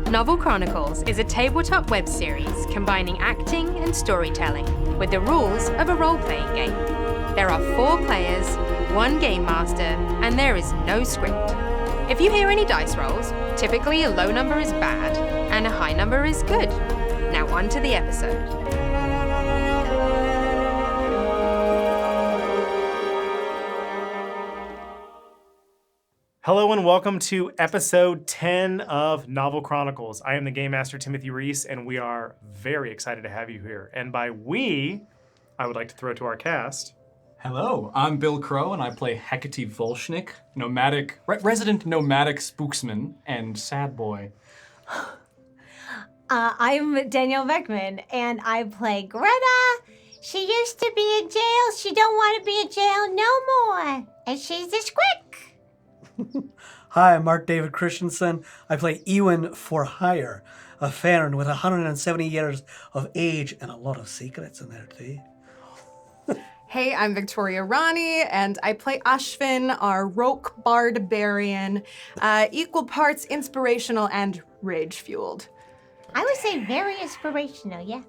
Novel Chronicles is a tabletop web series combining acting and storytelling with the rules of a role-playing game. There are 4 players, 1 game master, and there is no script. If you hear any dice rolls, typically a low number is bad and a high number is good. Now on to the episode. Hello and welcome to episode 10 of Novel Chronicles. I am the Game Master, Timothy Reese, and we are very excited to have you here. And by we, I would like to throw to our cast. Hello, I'm Bill Crowe, and I play Hecate Volshnik, resident nomadic spooksman and sad boy. I'm Danielle Beckmann, and I play Greta. She used to be in jail. She don't want to be in jail no more. And she's a squick. Hi, I'm Mark David Christenson. I play Iwin for hire, a Farron with 170 years of age and a lot of secrets in there too. Hey, I'm Victoria Rani, and I play Ashvin, our rogue barbarian, equal parts inspirational and rage-fueled. I would say very inspirational, yeah.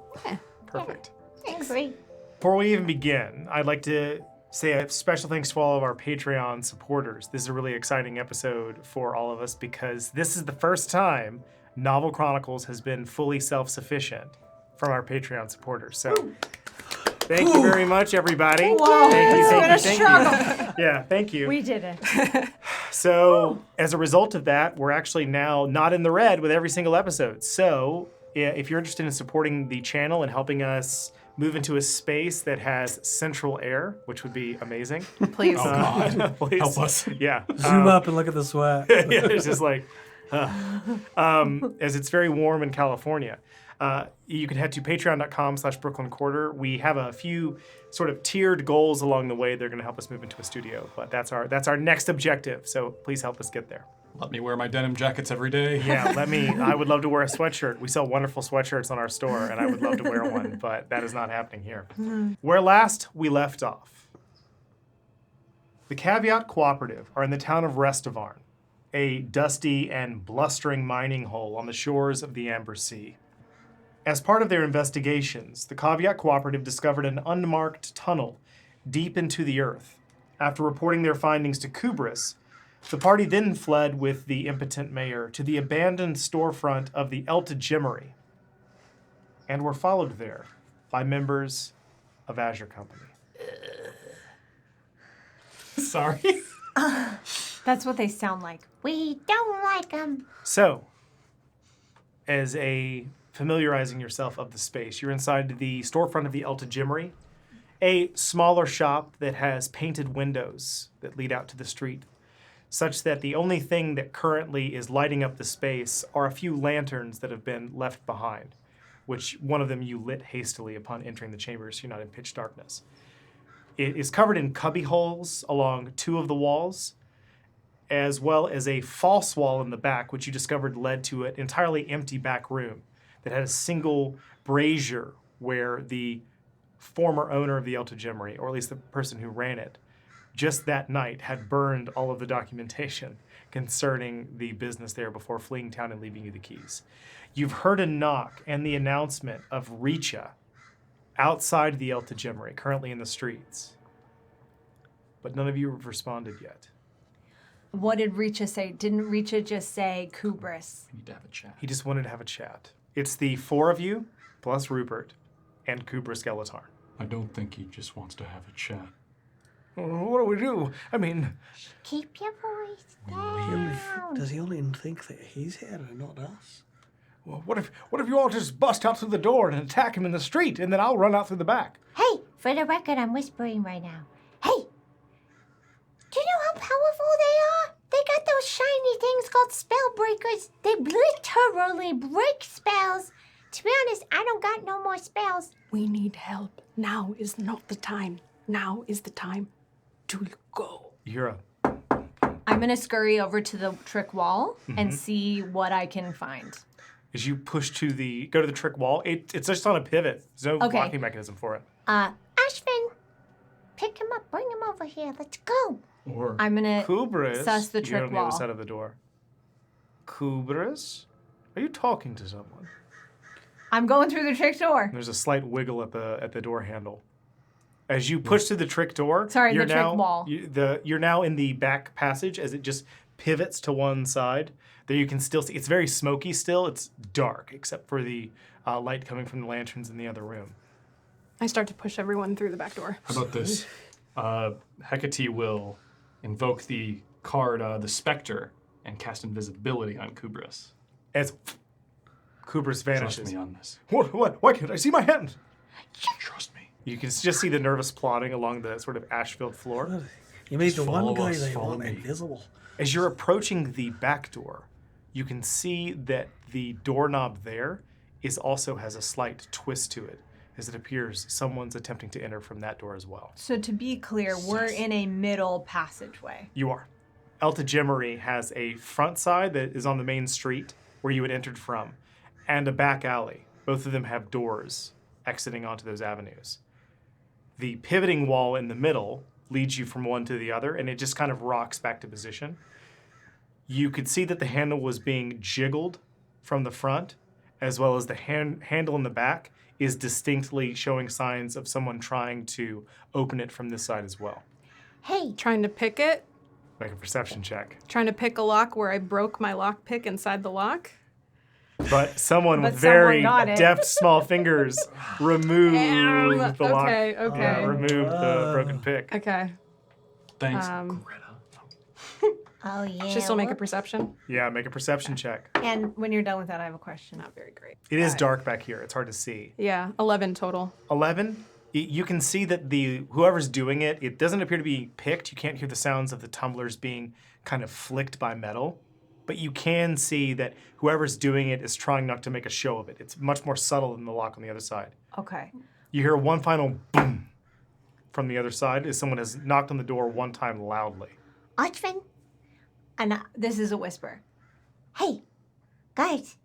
Perfect. Thanks. Agree. Before we even begin, I'd like to say a special thanks to all of our Patreon supporters. This is a really exciting episode for all of us because this is the first time Novel Chronicles has been fully self-sufficient from our Patreon supporters. So thank you very much, everybody. Whoa, Thank you. Yeah, thank you. We did it. So as a result of that, we're actually now not in the red with every single episode. So if you're interested in supporting the channel and helping us move into a space that has central air, which would be amazing. Please. Oh, God. Please. Help us. Yeah. Zoom up and look at the sweat. Yeah, it's just like, as it's very warm in California. You can head to patreon.com/BrooklynQuarter. We have a few sort of tiered goals along the way. They're going to help us move into a studio, but that's our next objective. So please help us get there. Let me wear my denim jackets every day. Yeah, I would love to wear a sweatshirt. We sell wonderful sweatshirts on our store, and I would love to wear one, but that is not happening here. Where last we left off, the Caveat Cooperative are in the town of Restavarn, a dusty and blustering mining hole on the shores of the Amber Sea. As part of their investigations, the Caveat Cooperative discovered an unmarked tunnel deep into the earth. After reporting their findings to Kubris, the party then fled with the impotent mayor to the abandoned storefront of the Elta Gemmery and were followed there by members of Azure Company. Sorry? That's what they sound like. We don't like them. So, as a familiarizing yourself of the space, you're inside the storefront of the Elta Gemmery, a smaller shop that has painted windows that lead out to the street, such that the only thing that currently is lighting up the space are a few lanterns that have been left behind, which one of them you lit hastily upon entering the chamber so you're not in pitch darkness. It is covered in cubby holes along 2 of the walls, as well as a false wall in the back, which you discovered led to an entirely empty back room that had a single brazier where the former owner of the Elta Gemmery, or at least the person who ran it, just that night had burned all of the documentation concerning the business there before fleeing town and leaving you the keys. You've heard a knock and the announcement of Richa outside the Elta Gemmery, currently in the streets. But none of you have responded yet. What did Richa say? Didn't Richa just say Kubris? We need to have a chat. He just wanted to have a chat. It's the 4 of you, plus Rupert, and Kubra Skeletar. I don't think he just wants to have a chat. What do we do? I mean... Keep your voice down. Does he only think that he's here and not us? Well, what if you all just bust out through the door and attack him in the street, and then I'll run out through the back? Hey, for the record, I'm whispering right now. Hey, do you know how powerful they are? They got those shiny things called spell breakers. They literally break spells. To be honest, I don't got no more spells. We need help. Now is not the time. Now is the time to go. You're I'm going to scurry over to the trick wall and see what I can find. As you push go to the trick wall, it's just on a pivot. There's no locking mechanism for it. Ashvin, pick him up, bring him over here. Let's go. Or I'm going to Kubris, suss the you're trick on the wall. other side of the door. Kubris, Are you talking to someone? I'm going through the trick door. There's a slight wiggle at the door handle. As you push through the trick door, Sorry, you're the trick now, wall. You're now in the back passage as it just pivots to one side. There you can still see, it's very smoky still. It's dark, except for the light coming from the lanterns in the other room. I start to push everyone through the back door. How about this? Hecate will invoke the card, the Spectre, and cast invisibility on Kubris. As Kubris vanishes. Trust me on this. What? Why can't I see my hand? Trust me. You can just see the nervous plodding along the sort of ash-filled floor. You made Just the one follow guy us, they follow want me. invisible. As you're approaching the back door, you can see that the doorknob there also has a slight twist to it, as it appears someone's attempting to enter from that door as well. So to be clear, we're in a middle passageway. You are. Eltajimery has a front side that is on the main street where you had entered from, and a back alley. Both of them have doors exiting onto those avenues. The pivoting wall in the middle leads you from one to the other, and it just kind of rocks back to position. You could see that the handle was being jiggled from the front, as well as the handle in the back is distinctly showing signs of someone trying to open it from this side as well. Hey, Trying to pick it. Make a perception check. Trying to pick a lock where I broke my lock pick inside the lock. But someone But with very someone got it. deft small fingers removed the lock. Okay, okay. Removed the broken pick. Okay. Thanks, Um, Greta. oh yeah. Should still make a we're- perception. Yeah, make a perception check. And when you're done with that, I have a question. Not very great. It is dark back here. It's hard to see. Yeah, 11 total. 11, you can see that whoever's doing it, it doesn't appear to be picked. You can't hear the sounds of the tumblers being kind of flicked by metal. But you can see that whoever's doing it is trying not to make a show of it. It's much more subtle than the lock on the other side. Okay. You hear one final boom from the other side as someone has knocked on the door one time loudly. Ashvin, And this is a whisper. hey, guys,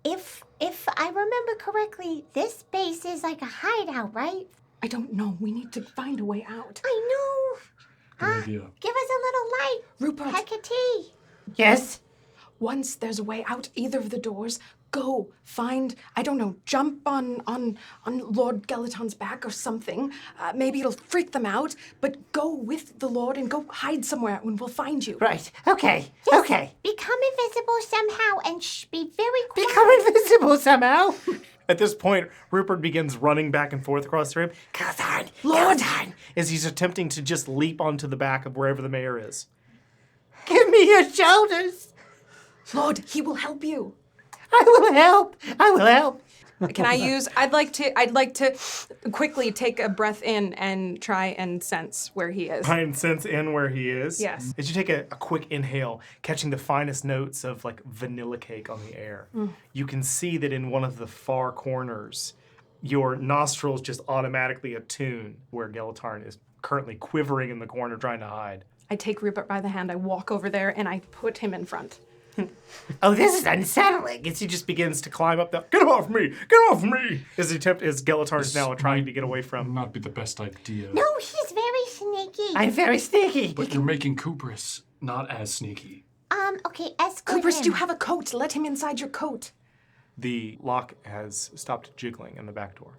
if I remember correctly, this space is like a hideout, right? I don't know. We need to find a way out. I know. Good idea. Give us a little light, Rupert, Hecate. Yes? once there's a way out either of the doors, go find, I don't know, jump on Lord Gelaton's back or something. Maybe it'll freak them out, but go with the Lord and go hide somewhere and we'll find you. Right. Okay. Yes, Okay. Become invisible somehow and be very quiet. Become invisible somehow. At this point, Rupert begins running back and forth across the room. Gelaton. Lord! Gelaton. As he's attempting to just leap onto the back of wherever the mayor is. Give me your shoulders. Lord, he will help you. I will help. I will help. Can I use, I'd like to quickly take a breath in and try and sense where he is. Try and sense in where he is. Yes. As you take a quick inhale, catching the finest notes of like vanilla cake on the air, you can see that in one of the far corners, your nostrils just automatically attune where Gelatarn is currently quivering in the corner trying to hide. I take Rupert by the hand, I walk over there, and I put him in front. Oh, this is unsettling. As he just begins to climb up the, get off me, get off me! As Gelatarn is now trying to get away from. Not be the best idea. No, he's very sneaky. I'm very sneaky. But you're making Kubris not as sneaky. Okay, escort Cooper, him. do you have a coat? Let him inside your coat. The lock has stopped jiggling in the back door.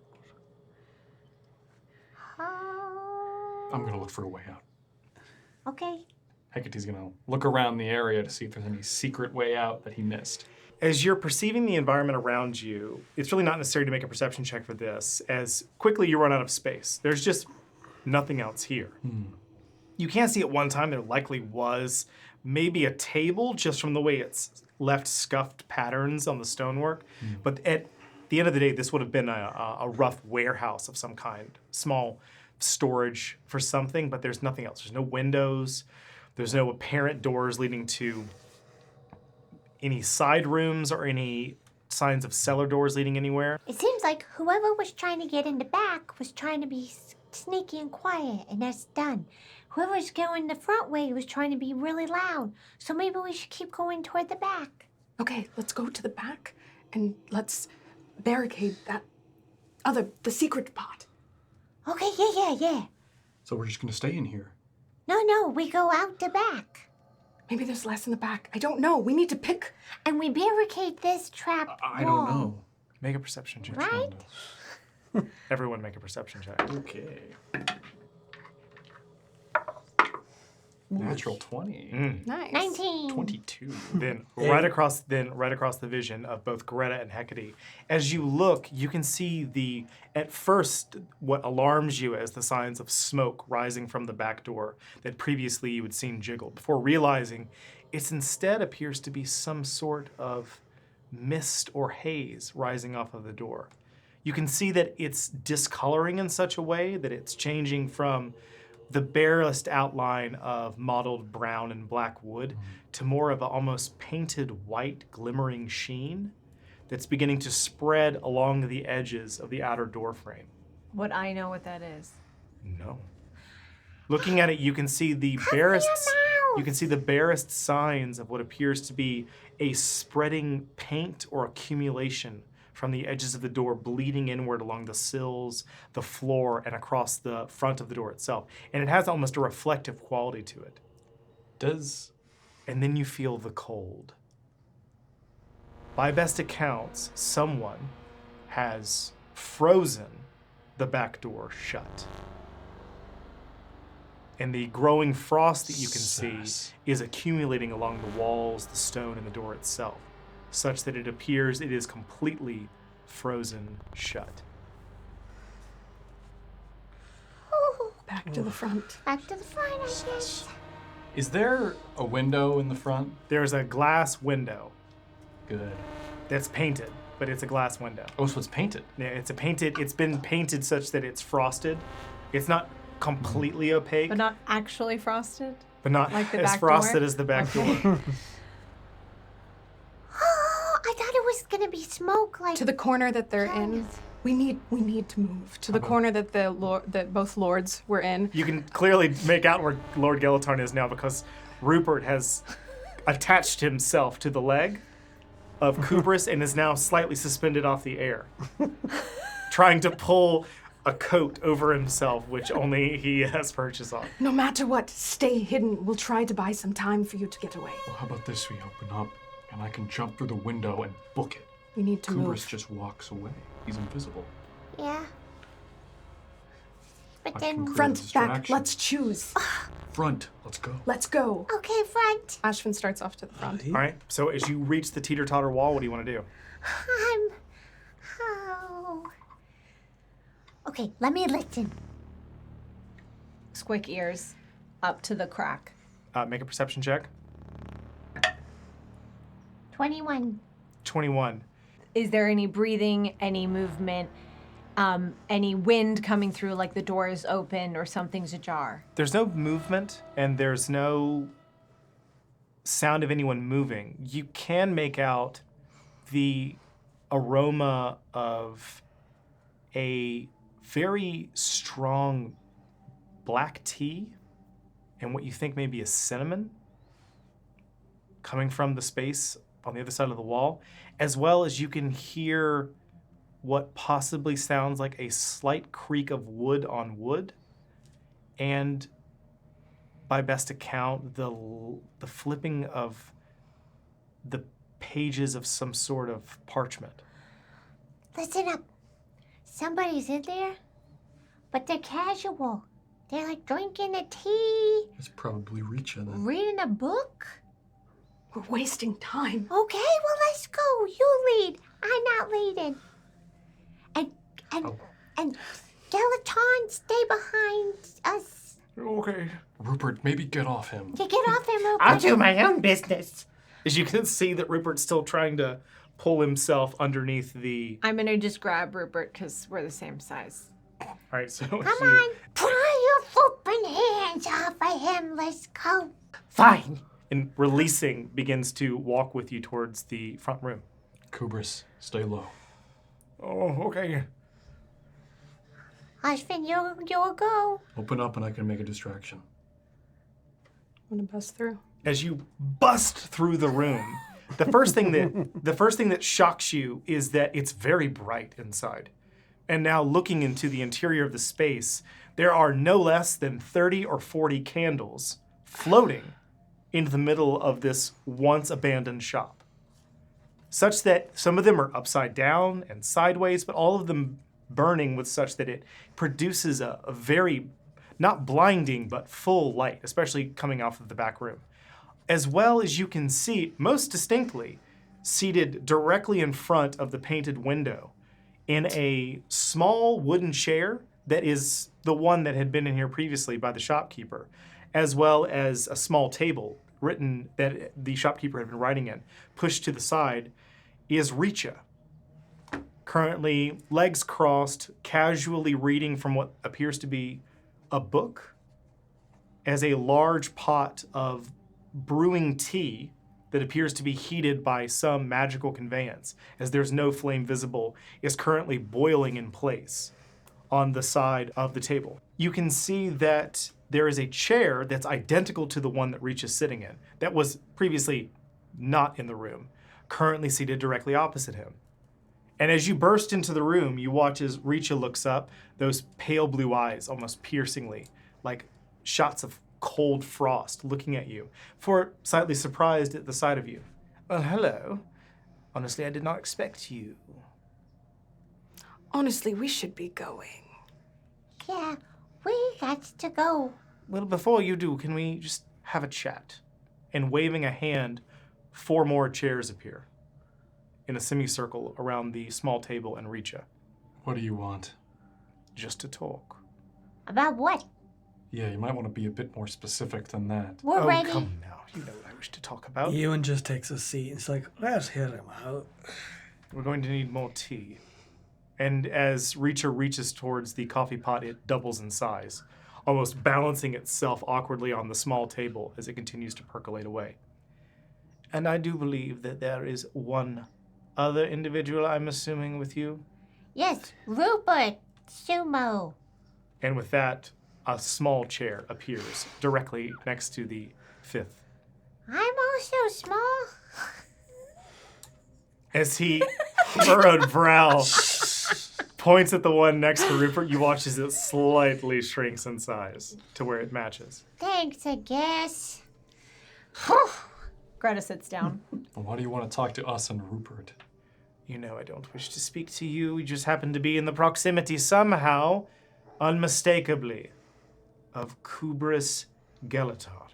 I'm gonna look for a way out. Okay. Hecate's gonna look around the area to see if there's any secret way out that he missed. As you're perceiving the environment around you, it's really not necessary to make a perception check for this, as quickly you run out of space. There's just nothing else here. You can see at one time there likely was maybe a table just from the way it's left scuffed patterns on the stonework, but at the end of the day, this would have been a rough warehouse of some kind, small storage for something, but there's nothing else. There's no windows. There's no apparent doors leading to any side rooms or any signs of cellar doors leading anywhere. It seems like whoever was trying to get in the back was trying to be sneaky and quiet, and that's done. Whoever's going the front way was trying to be really loud, so maybe we should keep going toward the back. Okay, let's go to the back and let's barricade the secret pot. Okay, yeah. So we're just gonna stay in here. No, we go out the back. Maybe there's less in the back. I don't know. We need to pick. And we barricade this trap I wall. don't know. Make a perception check. Right? Everyone make a perception check. Okay. Natural 20. Nice. 19. 22. Then right across the vision of both Greta and Hecate, as you look, you can see at first what alarms you as the signs of smoke rising from the back door that previously you had seen jiggled, before realizing it instead appears to be some sort of mist or haze rising off of the door. You can see that it's discoloring in such a way that it's changing from the barest outline of mottled brown and black wood to more of an almost painted white glimmering sheen that's beginning to spread along the edges of the outer door frame. Would I know what that is? No. Looking at it, you can see the barest signs of what appears to be a spreading paint or accumulation from the edges of the door bleeding inward along the sills, the floor, and across the front of the door itself. And it has almost a reflective quality to it. And then you feel the cold. By best accounts, someone has frozen the back door shut. And the growing frost that you can see is accumulating along the walls, the stone, and the door itself, such that it appears it is completely frozen shut. Back to the front. Back to the front, I guess. Is there a window in the front? There's a glass window Good. that's painted, but it's a glass window. Oh, so it's painted. Yeah, it's been painted such that it's frosted. It's not completely opaque, But not actually frosted? but not like the as back frosted door? as the back door. Oh, I thought it was gonna be smoke like To the corner that they're in. Yes. We need to move to the corner that that both lords were in. You can clearly make out where Lord Gelaton is now because Rupert has attached himself to the leg of Kubris and is now slightly suspended off the air, trying to pull a coat over himself, which only he has purchase on. No matter what, stay hidden. We'll try to buy some time for you to get away. Well, how about this? We open up and I can jump through the window and book it. We need to Kubris move. just walks away. He's invisible. Yeah. But I then can create Front, a back, distraction. let's choose. Front. Let's go. Let's go. okay, front. Ashvin starts off to the front. All right, so as you reach the teeter-totter wall, what do you want to do? Oh. Okay, let me listen. Squick ears up to the crack. Make a perception check. 21. 21. Is there any breathing, any movement, any wind coming through, like the door is open or something's ajar? There's no movement and there's no sound of anyone moving. You can make out the aroma of a very strong black tea and what you think may be a cinnamon coming from the space on the other side of the wall, as well as you can hear what possibly sounds like a slight creak of wood on wood, and by best account, the flipping of the pages of some sort of parchment. Listen up. Somebody's in there, but they're casual. They're like drinking a tea, It's probably Richa then. reading a book. We're wasting time. Okay, well, let's go. You lead. I'm not leading. And Gelaton, stay behind us. Okay. Rupert, maybe get off him. You get off him, Rupert. I'll do my own business. As you can see that Rupert's still trying to pull himself underneath the... I'm gonna just grab Rupert because we're the same size. All right, so Come on. Pry your flipping hands off of him. Let's go. Fine. And releasing begins to walk with you towards the front room. Kubris, stay low. Oh, okay. Ashvin, you'll go. Open up and I can make a distraction. Want to bust through? As you bust through the room, the first thing that shocks you is that it's very bright inside. And now looking into the interior of the space, there are no less than 30 or 40 candles floating into the middle of this once abandoned shop, such that some of them are upside down and sideways, but all of them burning with such that it produces a very, not blinding, but full light, especially coming off of the back room. As well as you can see, most distinctly, seated directly in front of the painted window in a small wooden chair that is the one that had been in here previously by the shopkeeper, as well as a small table written that the shopkeeper had been writing in, pushed to the side, is Richa. Currently, legs crossed, casually reading from what appears to be a book, as a large pot of brewing tea that appears to be heated by some magical conveyance, as there's no flame visible, is currently boiling in place on the side of the table. You can see that there is a chair that's identical to the one that Reach is sitting in, that was previously not in the room, currently seated directly opposite him. And as you burst into the room, you watch as Richa looks up, those pale blue eyes almost piercingly, like shots of cold frost looking at you, for slightly surprised at the sight of you. Well, hello. Honestly, I did not expect you. Honestly, we should be going. Yeah, we got to go. Well, before you do, can we just have a chat? And waving a hand, 4 more chairs appear in a semicircle around the small table and Richa. What do you want? Just to talk. About what? Yeah, you might want to be a bit more specific than that. We're ready. Come now. You know what I wish to talk about. Ewan just takes a seat. It's like, let's hear him out. We're going to need more tea. And as Richa reaches towards the coffee pot, it doubles in size, almost balancing itself awkwardly on the small table as it continues to percolate away. And I do believe that there is one other individual, I'm assuming, with you. Yes, Rupert Sumo. And with that, a small chair appears directly next to the 5th. I'm also small. As he, furrowed brow, points at the one next to Rupert, you watch as it slightly shrinks in size to where it matches. Thanks, I guess. Greta sits down. Why do you want to talk to us and Rupert? You know I don't wish to speak to you. You just happen to be in the proximity somehow, unmistakably, of Kubris Gelaton.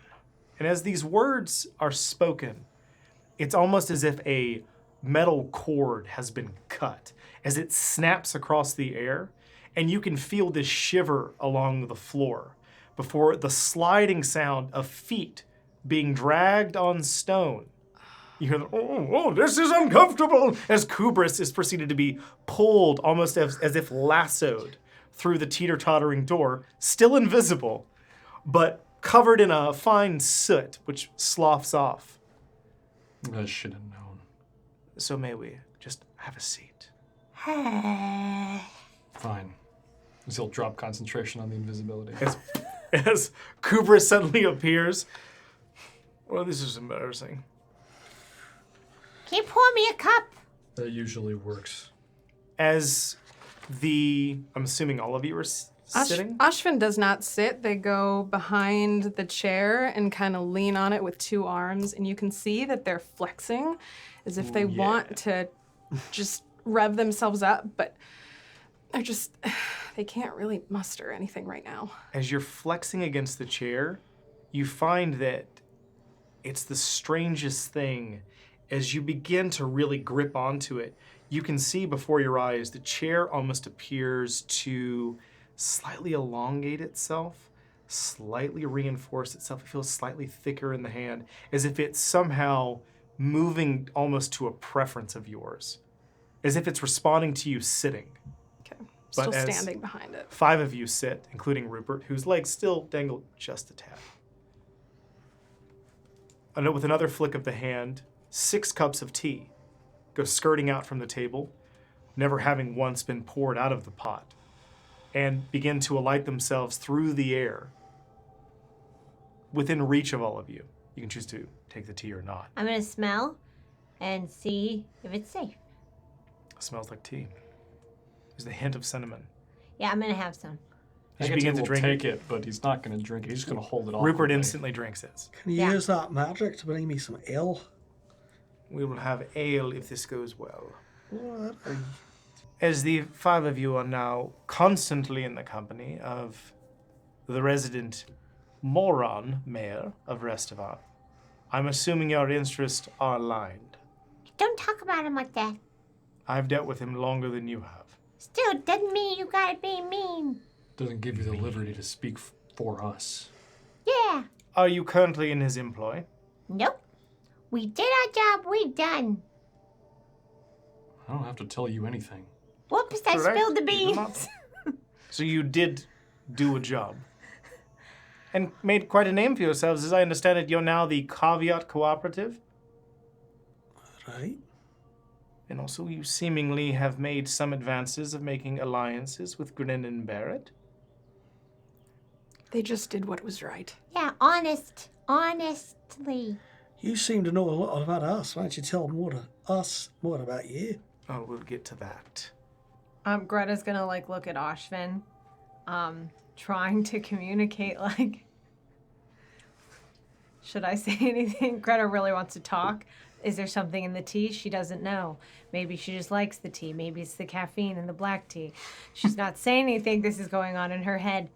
And as these words are spoken, it's almost as if a metal cord has been cut, as it snaps across the air, and you can feel this shiver along the floor before the sliding sound of feet being dragged on stone. You hear the, oh, this is uncomfortable, as Kubris is proceeded to be pulled almost as if lassoed through the teeter-tottering door, still invisible, but covered in a fine soot which sloughs off. I should have known. So may we just have a seat? Fine. As he'll drop concentration on the invisibility. As Kubris suddenly appears. Well, this is embarrassing. Can you pour me a cup? That usually works. As I'm assuming all of you are sitting? Ashvin does not sit. They go behind the chair and kind of lean on it with 2 arms, and you can see that they're flexing as if they want to just rev themselves up, but they can't really muster anything right now. As you're flexing against the chair, you find that it's the strangest thing. As you begin to really grip onto it, you can see before your eyes the chair almost appears to slightly elongate itself, slightly reinforce itself. It feels slightly thicker in the hand, as if it's somehow moving almost to a preference of yours, as if it's responding to you sitting. Okay, But still as standing behind it. 5 of you sit, including Rupert, whose legs still dangle just a tad. And with another flick of the hand, 6 cups of tea go skirting out from the table, never having once been poured out of the pot, and begin to alight themselves through the air within reach of all of you. You can choose to take the tea or not. I'm gonna smell and see if it's safe. It smells like tea. There's the hint of cinnamon. Yeah, I'm gonna have some. He Hecate begins to will drink take it, but he's not going to drink it. He's just going to hold it off. Rupert instantly drinks it. Can you use that magic to bring me some ale? We will have ale if this goes well. What? As the five of you are now constantly in the company of the resident moron mayor of Restovan, I'm assuming your interests are aligned. Don't talk about him like that. I've dealt with him longer than you have. Still, doesn't mean you gotta be mean. Doesn't give you the liberty to speak for us. Yeah. Are you currently in his employ? Nope. We did our job, we done. I don't have to tell you anything. Whoops, I Correct. spilled the You do not. beans. So you did do a job. And made quite a name for yourselves. As I understand it, you're now the Caveat Cooperative. Right. And also you seemingly have made some advances of making alliances with Grin and Barrett. They just did what was right. Yeah, honestly. You seem to know a lot about us. Why don't you tell us more about you? Oh, we'll get to that. Greta's gonna look at Ashvin, trying to communicate should I say anything? Greta really wants to talk. Is there something in the tea she doesn't know? Maybe she just likes the tea. Maybe it's the caffeine in the black tea. She's not saying anything. This is going on in her head.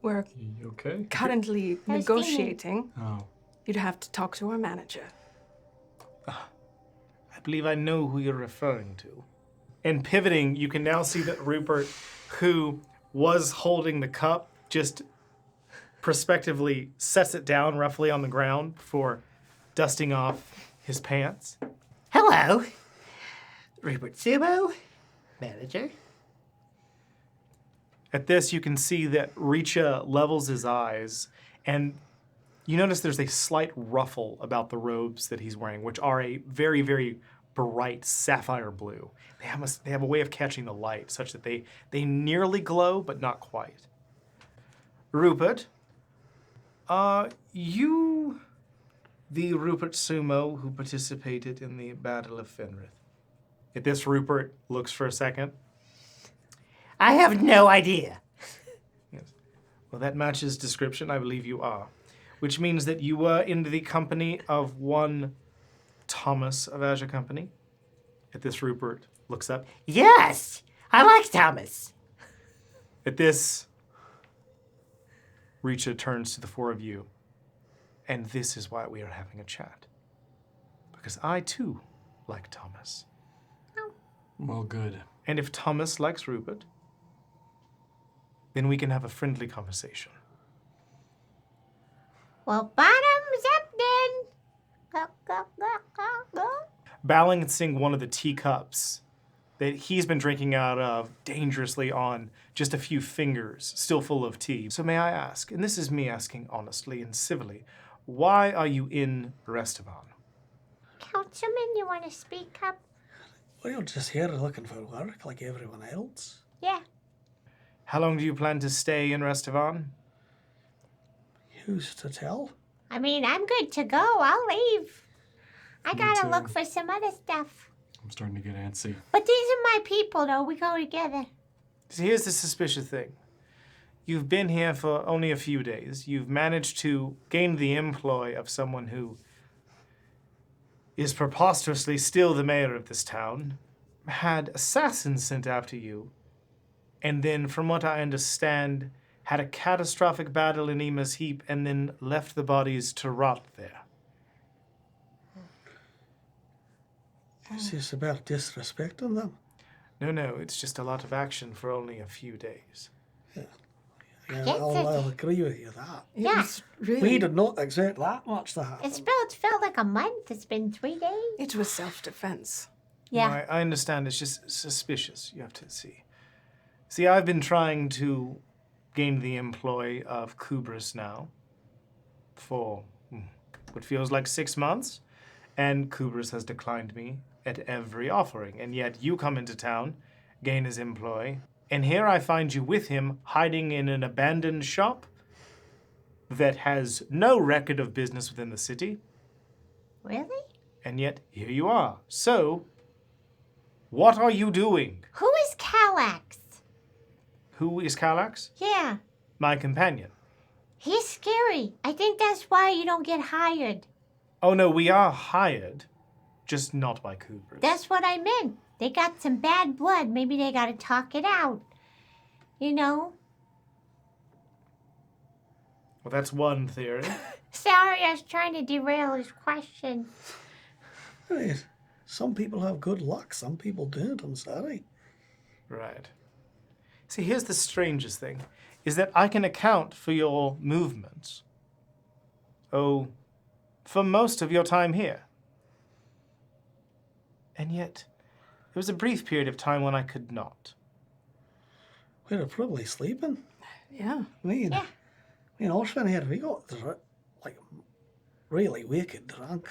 We're You okay? currently I was negotiating. Oh. You'd have to talk to our manager. I believe I know who you're referring to. And pivoting, you can now see that Rupert, who was holding the cup, just prospectively sets it down roughly on the ground before dusting off his pants. Hello. Rupert Sumo, manager. At this, you can see that Richa levels his eyes, and you notice there's a slight ruffle about the robes that he's wearing, which are a very, very bright sapphire blue. They have a way of catching the light such that they nearly glow, but not quite. Rupert, are you the Rupert Sumo who participated in the Battle of Fenrith? At this, Rupert looks for a second. I have no idea. Yes. Well, that matches description. I believe you are. Which means that you were in the company of one Thomas of Azure Company. At this, Rupert looks up. Yes, I like Thomas. At this, Richa turns to the four of you. And this is why we are having a chat. Because I, too, like Thomas. Well, good. And if Thomas likes Rupert, then we can have a friendly conversation. Well, bottoms up then. Balancing one of the teacups that he's been drinking out of dangerously on just a few fingers, still full of tea. So may I ask, and this is me asking honestly and civilly, why are you in Restovan? Councilman, you want to speak up? Well, you're just here looking for work like everyone else. Yeah. How long do you plan to stay in Restovan? Who's to tell? I mean, I'm good to go. I'll leave. I gotta too. look for some other stuff. I'm starting to get antsy. But these are my people, though. We go together. So here's the suspicious thing. You've been here for only a few days. You've managed to gain the employ of someone who is preposterously still the mayor of this town, had assassins sent after you, and then, from what I understand, had a catastrophic battle in Ema's Heap and then left the bodies to rot there. Is this about disrespecting them? No, it's just a lot of action for only a few days. Yeah, Yes, I'll agree with you that. It Yeah. was really. We did not expect that much to happen. It's felt like a month. It's been 3 days. It was self-defense. Yeah. No, I understand. It's just suspicious. You have to see. See, I've been trying to gain the employ of Kubris now for what feels like 6 months, and Kubris has declined me at every offering. And yet you come into town, gain his employ, and here I find you with him hiding in an abandoned shop that has no record of business within the city, Really? and yet here you are. So, What are you doing? Who is Calax? Who is Calax? Yeah, My companion. he's scary. I think that's why you don't get hired. Oh no, we are hired, just not by Kubris. That's what I meant. They got some bad blood. Maybe they gotta talk it out. You know? Well, that's one theory. Sorry, I was trying to derail his question. Hey, some people have good luck, some people don't, I'm sorry. Right. See, here's the strangest thing, is that I can account for your movements. Oh, for most of your time here. And yet, there was a brief period of time when I could not. We were probably sleeping. Yeah. Me and Ashvin here, we got like really wicked drunk.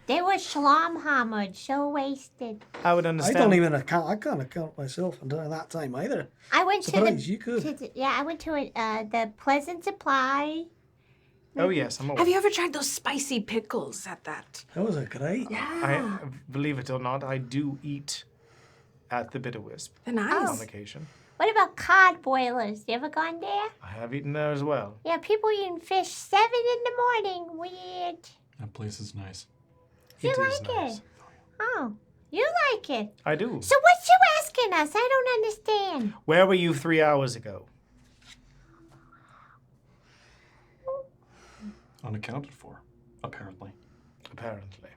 They were schlumhammered, so wasted. I would I understand. can't account myself during that time either. I went Surprised you could. I went to the Pleasant Supply. Oh yes, I'm aware. Have you ever tried those spicy pickles at that? That was a great. I, believe it or not, I do eat at the Bitter Wisp They're nice. on occasion. What about cod boilers? You ever gone there? I have eaten there as well. Yeah, people eating fish 7 in the morning. Weird. That place is nice. You It is like nice. it? Oh, you like it. I do. So what you asking us? I don't understand. Where were you 3 hours ago? Unaccounted for, apparently. Apparently.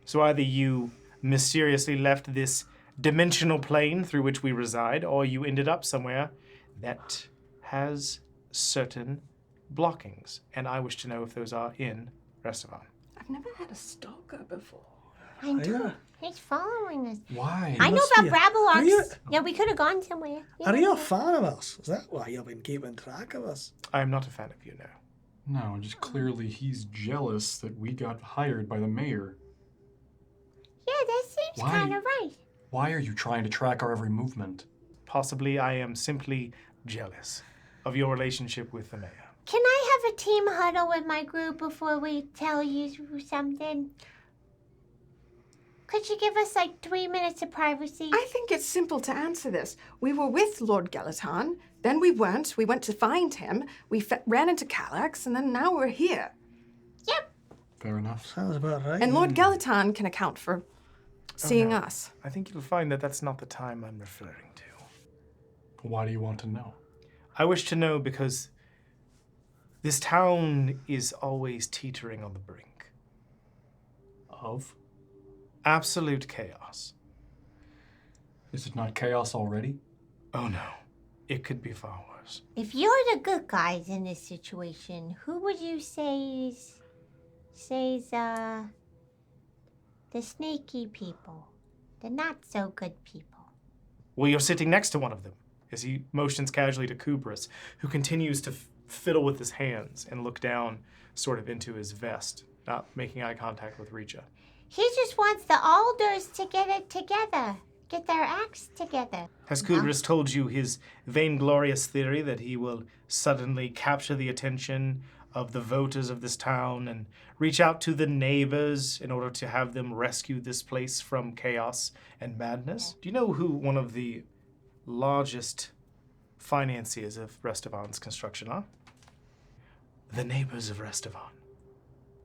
So either you mysteriously left this dimensional plane through which we reside, or you ended up somewhere that has certain blockings, and I wish to know if those are in Restavan. I've never had a stalker before. I know. Yeah. He's following us. Why? I know must about be Brabble Are you- Arcs. Yeah, we could have gone somewhere. Yeah. Are you a fan of us? Is that why you've been keeping track of us? I am not a fan of you now. No, just clearly he's jealous that we got hired by the mayor. Yeah, that seems Why? kind of right. Why are you trying to track our every movement? Possibly I am simply jealous of your relationship with the mayor. Can I have a team huddle with my group before we tell you something? Could you give us like 3 minutes of privacy? I think it's simple to answer this. We were with Lord Gelaton, then we weren't. We went to find him. We ran into Calax, and then now we're here. Yep. Fair enough. Sounds about right. And Lord Gelaton can account for seeing no. us. I think you'll find that that's not the time I'm referring to. Why do you want to know? I wish to know because this town is always teetering on the brink. Of? Absolute chaos. Is it not chaos already? Oh no, it could be far worse. If you're the good guys in this situation, who would you say is the sneaky people, the not so good people? Well, you're sitting next to one of them, as he motions casually to Kubris, who continues to fiddle with his hands and look down sort of into his vest, not making eye contact with Recha. He just wants the alders to get it together, get their acts together. Has Kubris told you his vainglorious theory that he will suddenly capture the attention of the voters of this town and reach out to the neighbors in order to have them rescue this place from chaos and madness? Do you know who one of the largest financiers of Restavan's construction are? The neighbors of Restavan.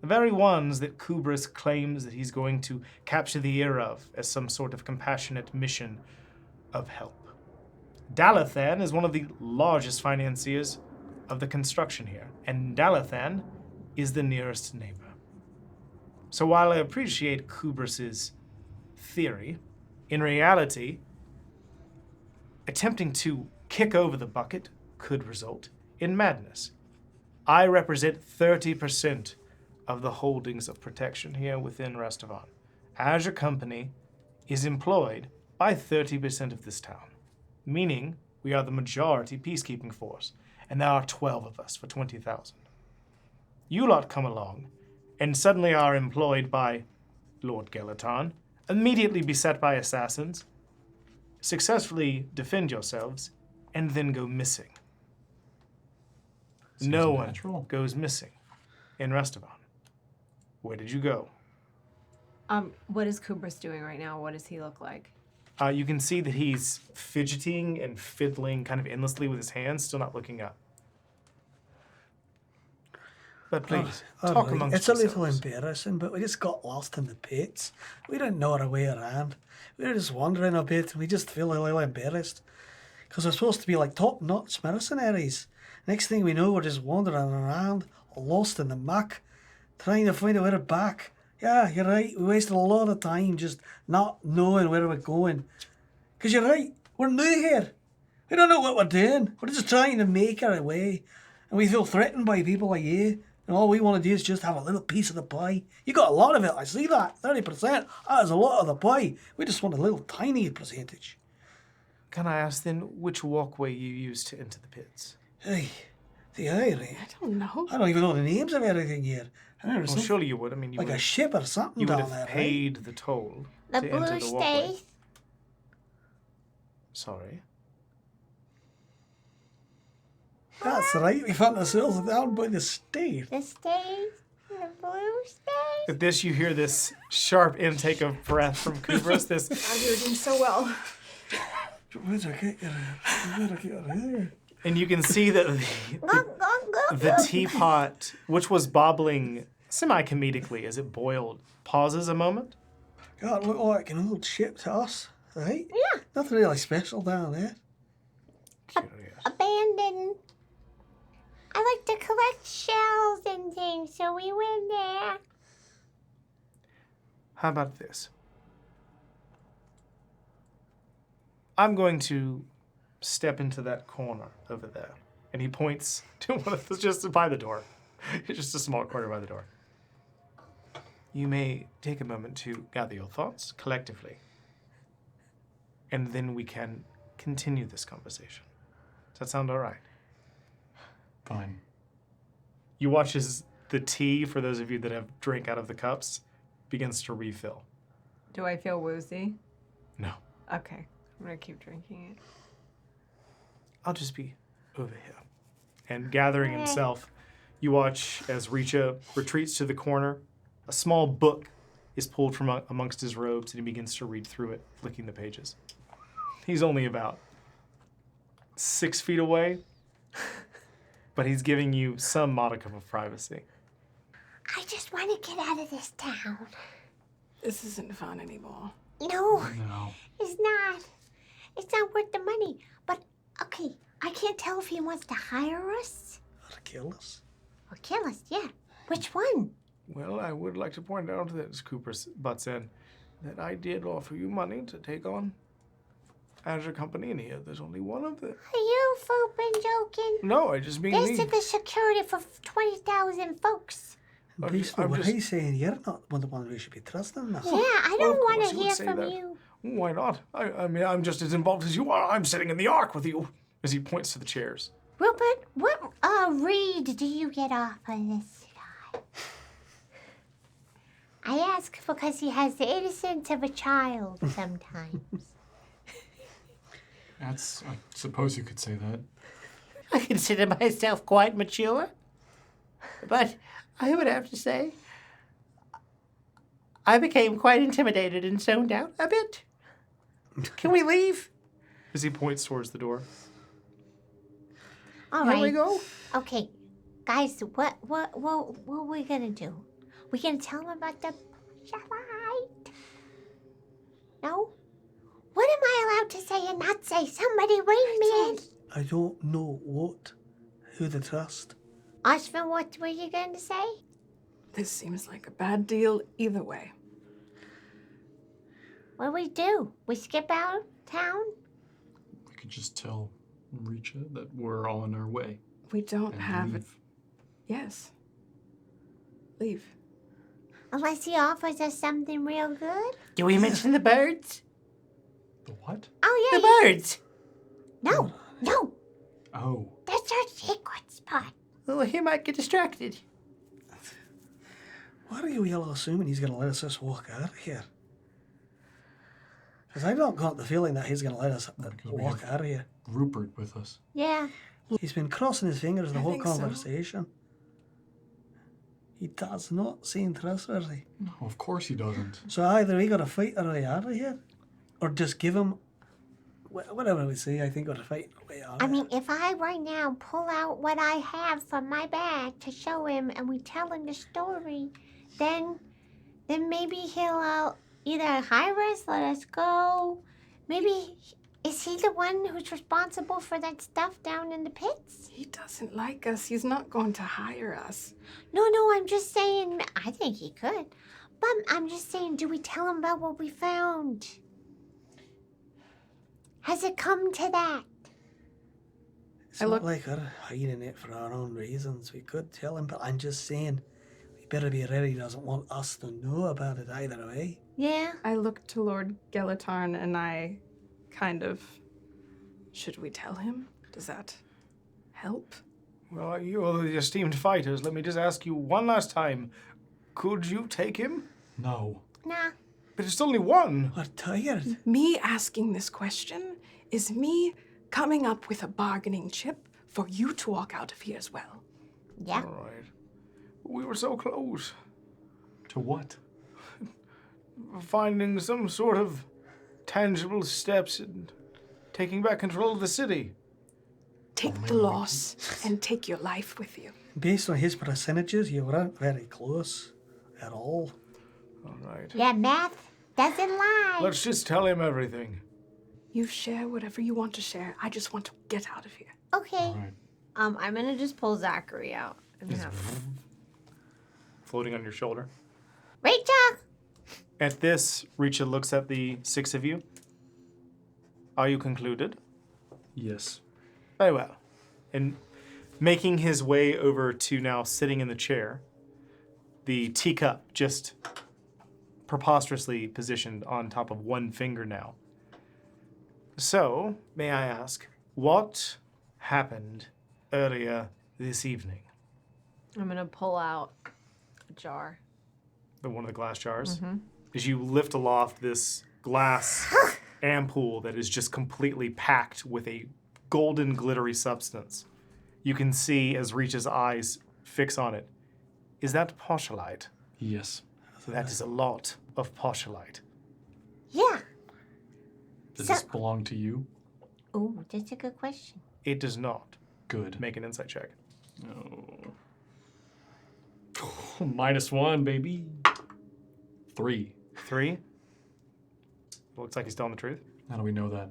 The very ones that Kubris claims that he's going to capture the ear of as some sort of compassionate mission of help. Dalathan is one of the largest financiers of the construction here, and Dalathan is the nearest neighbor. So while I appreciate Kubris's theory, in reality, attempting to kick over the bucket could result in madness. I represent 30% of the holdings of protection here within Restavan. Azure Company is employed by 30% of this town, meaning we are the majority peacekeeping force, and there are 12 of us for 20,000. You lot come along and suddenly are employed by Lord Gelaton, immediately beset by assassins, successfully defend yourselves, and then go missing. Seems No natural. one goes missing in Restavan. Where did you go? What is Kubris doing right now? What does he look like? You can see that he's fidgeting and fiddling kind of endlessly with his hands, still not looking up. But please, All talk right. amongst It's a yourselves. little embarrassing, but we just got lost in the pits. We didn't know our way around. We were just wandering a bit, and we just feel a little embarrassed. Because we're supposed to be like top-notch mercenaries. Next thing we know, we're just wandering around, lost in the muck, trying to find a way back. Yeah, you're right. We wasted a lot of time just not knowing where we're going. Because you're right. We're new here. We don't know what we're doing. We're just trying to make our way. And we feel threatened by people like you. And all we want to do is just have a little piece of the pie. You got a lot of it. I see that. 30%. That is a lot of the pie. We just want a little tiny percentage. Can I ask then which walkway you used to enter the pits? Hey, the irony. I don't know. I don't even know the names of everything here. I know there's Well, some- surely you would. I mean, you like would a ship or something you would down have there, right? paid the toll The to enter blue the walkway. stays. Sorry. That's right. We found ourselves down by the stairs. The stays. The blue stays. At this, you hear this sharp intake of breath from Kubris. This God, you're doing so well. Where'd I get you? Where'd I get you here? And you can see that the teapot, which was bobbling semi-comedically as it boiled, pauses a moment. God, look like an old ship to us, right? Yeah. Nothing really special down there. Curious. Abandoned. I like to collect shells and things, so we went there. How about this? I'm going to step into that corner over there. And he points to one of the, just by the door. It's just a small corner by the door. You may take a moment to gather your thoughts collectively. And then we can continue this conversation. Does that sound all right? Fine. You watch as the tea, for those of you that have drank out of the cups, begins to refill. Do I feel woozy? No, Okay. I'm going to keep drinking it. I'll just be over here. And gathering himself, you watch as Richa retreats to the corner. A small book is pulled from amongst his robes, and he begins to read through it, flicking the pages. He's only about 6 feet away, but he's giving you some modicum of privacy. I just want to get out of this town. This isn't fun anymore. No, No. it's not. It's not worth the money. But, okay, I can't tell if he wants to hire us Or kill us. or kill us. Yeah. Which one? Well, I would like to point out that, as Cooper butts in, that I did offer you money to take on Azure Company, and here there's only one of them. Are you fooping joking? No, I just mean This me. is the security for 20,000 folks. And I'm basically, what just- he's saying, you're not one of the ones we should be trusting now. Yeah, I Well, don't of want course to you would hear say from that. you. Why not? I mean, I'm just as involved as you are. I'm sitting in the ark with you. As he points to the chairs. Rupert, what reed do you get off of this guy? I ask because he has the innocence of a child sometimes. I suppose you could say that. I consider myself quite mature. But I would have to say, I became quite intimidated and zoned out a bit. Can we leave? As he points towards the door. All Here right. we go. Okay, guys, what are we gonna do? We gonna tell him about the fight? No. What am I allowed to say and not say? Somebody ring me in. I don't know who to trust. Ashvin, what were you going to say? This seems like a bad deal either way. What do we do? We skip out town? We could just tell Richa that we're all on our way. We don't And have it. leave. Yes. Leave. Unless he offers us something real good? Do we mention the birds? The what? Oh, yeah. The birds! No, Oh. that's our secret spot. Oh, he might get distracted. Why are you all assuming he's going to let us just walk out of here? Because I've not got the feeling that he's going to let us Because we walk have- out of here. Rupert with us. Yeah. He's been crossing his fingers the I whole think so. conversation. He does not seem trustworthy. No, of course he doesn't. So either we gotta fight our way out of here, or just give him whatever we say. I think we're fighting our way out. I mean, if I right now pull out what I have from my bag to show him and we tell him the story, then maybe he'll either hire us, let us go. Maybe, is he the one who's responsible for that stuff down in the pits? He doesn't like us. He's not going to hire us. No, I'm just saying, I think he could. But I'm just saying, do we tell him about what we found? Has it come to that? It's not like we're hiding it for our own reasons. We could tell him, but I'm just saying, we better be ready. He doesn't want us to know about it either way. Yeah? I look to Lord Gelatarn and I kind of... Should we tell him? Does that help? Well, you're the esteemed fighters. Let me just ask you one last time. Could you take him? No. Nah. But it's only one. We're tired. Me asking this question is me coming up with a bargaining chip for you to walk out of here as well. Yeah. All right. We were so close. To what? Finding some sort of tangible steps and taking back control of the city. Take the loss and take your life with you. Based on his percentages, you weren't very close at all. All right. Yeah, math doesn't lie. Let's just tell him everything. You share whatever you want to share. I just want to get out of here. Okay. All right. I'm gonna just pull Zachary out and have him. Floating on your shoulder. Rachel! At this, Richa looks at the six of you. Are you concluded? Yes. Very well. And making his way over to now sitting in the chair, the teacup just preposterously positioned on top of one finger now. So, may I ask, what happened earlier this evening? I'm gonna pull out a jar. One of the glass jars? As you lift aloft this glass ampoule that is just completely packed with a golden glittery substance. You can see as Reach's eyes fix on it. Is that poshalite? Yes. That is a lot of poshalite. Yeah. Does So- this belong to you? Ooh, that's a good question. It does not. Good. Make an insight check. No. -1, baby. 3. 3. Looks like he's telling the truth. How do we know that?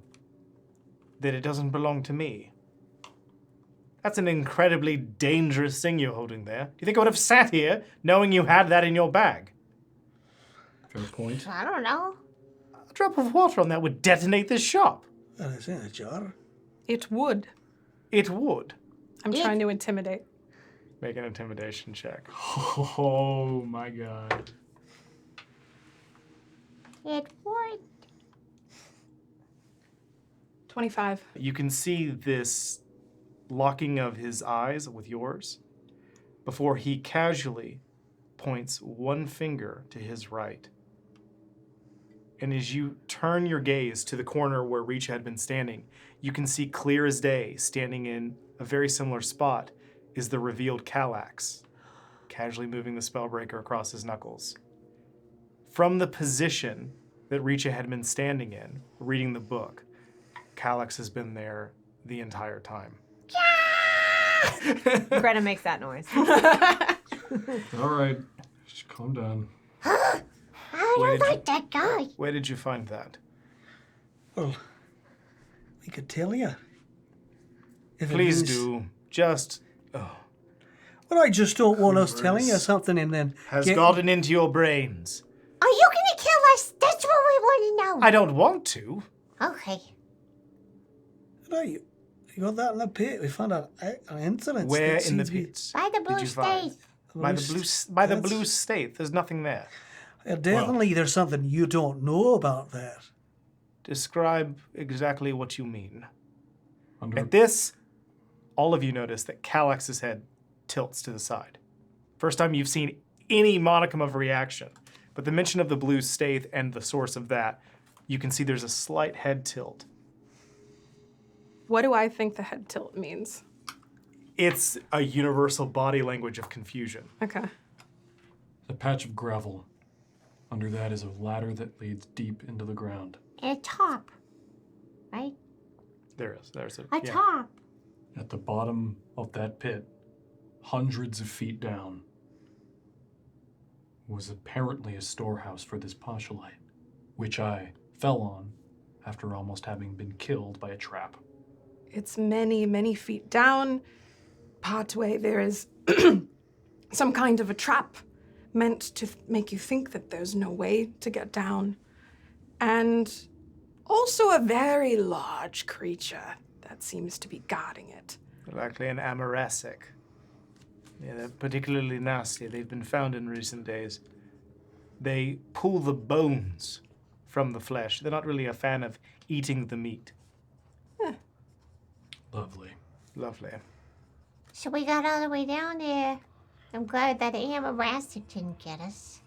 That it doesn't belong to me. That's an incredibly dangerous thing you're holding there. Do you think I would have sat here knowing you had that in your bag? Fair point. I don't know. A drop of water on that would detonate this shop. And it's in a jar. It would. It would. I'm trying to intimidate. Make an intimidation check. Oh my god. It would. 25. You can see this locking of his eyes with yours before he casually points one finger to his right. And as you turn your gaze to the corner where Reach had been standing, you can see clear as day, standing in a very similar spot, is the revealed Kallax, casually moving the spellbreaker across his knuckles. From the position that Richa had been standing in, reading the book, Kallax has been there the entire time. Greta makes that noise. All right. Just calm down. I Where don't did like that guy. Where did you find that? Well, we could tell you. If it Please means- do. Just Well, I just don't want us telling you something and then has get- gotten into your brains. Are you gonna kill us? That's what we want to know. I don't want to. Okay. No, you got that in the pit. We found an incident. Where that in the seems to be- pits? By the did blue you find? state. By the blue, by the That's- blue state. There's nothing there. Definitely, there's something you don't know about that. Describe exactly what you mean. Under At this, all of you notice that Kallax's head tilts to the side. First time you've seen any modicum of reaction. But the mention of the blue state and the source of that, you can see there's a slight head tilt. What do I think the head tilt means? It's a universal body language of confusion. Okay. A patch of gravel. Under that is a ladder that leads deep into the ground. A top, right? There's a A top. At the bottom of that pit, hundreds of feet down, was apparently a storehouse for this postulite, which I fell on after almost having been killed by a trap. It's many, many feet down. Partway there is some kind of a trap meant to make you think that there's no way to get down. And also a very large creature that seems to be guarding it. Likely an Amorasic. Yeah, they're particularly nasty. They've been found in recent days. They pull the bones from the flesh. They're not really a fan of eating the meat. Lovely. Lovely. So we got all the way down there. I'm glad that Amorastic didn't get us.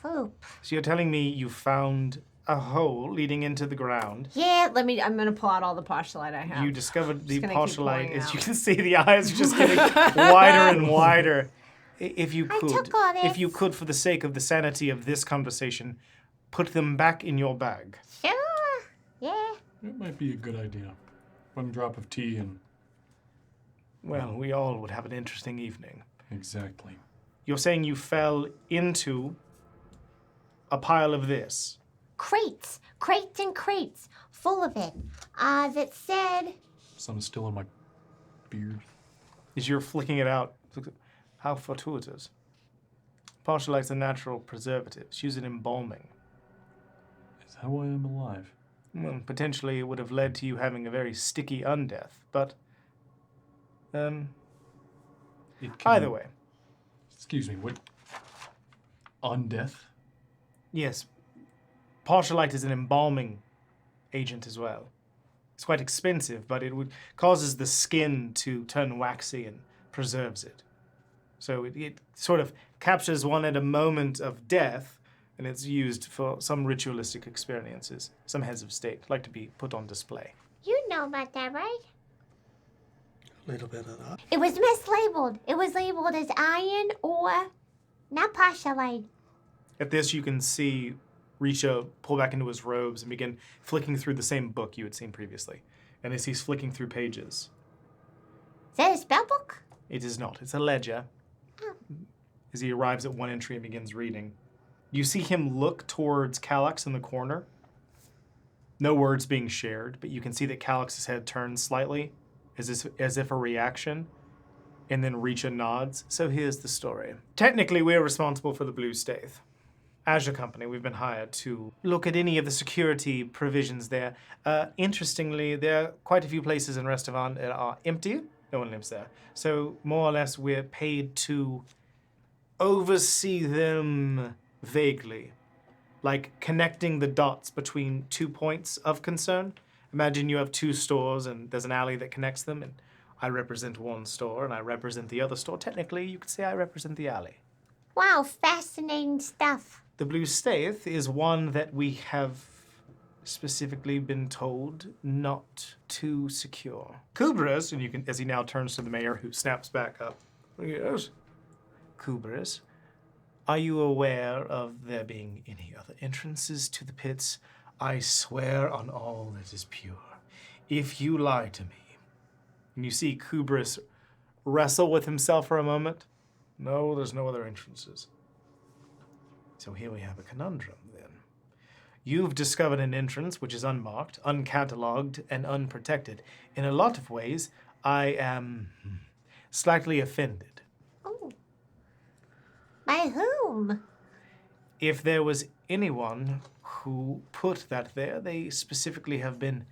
Foop. So you're telling me you found a hole leading into the ground. Yeah, I'm gonna pull out all the postulite I have. You discovered the gonna keep postulite. pouring As out. you can see, the eyes are just getting wider and wider. If you I could, took all if you this. could, for the sake of the sanity of this conversation, put them back in your bag. Sure. Yeah. That might be a good idea. One drop of tea and... Well, we all would have an interesting evening. Exactly. You're saying you fell into a pile of this. Crates and crates full of it. That said, Some still in my beard. As you're flicking it out, how fortuitous. Postulite's a natural preservative. It's used in embalming. Is that why I'm alive? Well, potentially it would have led to you having a very sticky undeath, but It can... either way. Excuse me, what? Undeath? Yes, postulite is an embalming agent as well. It's quite expensive, but causes the skin to turn waxy and preserves it. So it sort of captures one at a moment of death, and it's used for some ritualistic experiences. Some heads of state like to be put on display. you know about that, right? A little bit of that. It was mislabeled. It was labeled as iron or not postulite. At this, you can see Risha pull back into his robes and begin flicking through the same book you had seen previously. And as he's flicking through pages, Is that a spell book? it is not. It's a ledger. Oh. As he arrives at one entry and begins reading, you see him look towards Calyx in the corner. No words being shared, but you can see that Calyx's head turns slightly, as if a reaction, and then Risha nods. So here's the story. Technically, we're responsible for the Blue Staith. As a company, we've been hired to look at any of the security provisions there. Interestingly, there are quite a few places in Restavan that are empty. No one lives there. So more or less, we're paid to oversee them vaguely, like connecting the dots between 2 points of concern. Imagine you have 2 stores and there's an alley that connects them, and I represent one store and I represent the other store. Technically, you could say I represent the alley. Wow, fascinating stuff. The Blue Staith is one that we have specifically been told not to secure. Kubris, and you can, as he now turns to the mayor, who snaps back up. Yes. Kubris, are you aware of there being any other entrances to the pits? I swear on all that is pure. If you lie to me, and you see Kubris wrestle with himself for a moment, no, there's no other entrances. So here we have a conundrum, then. You've discovered an entrance which is unmarked, uncatalogued, and unprotected. In a lot of ways, I am slightly offended. Oh. By whom? If there was anyone who put that there, they specifically have been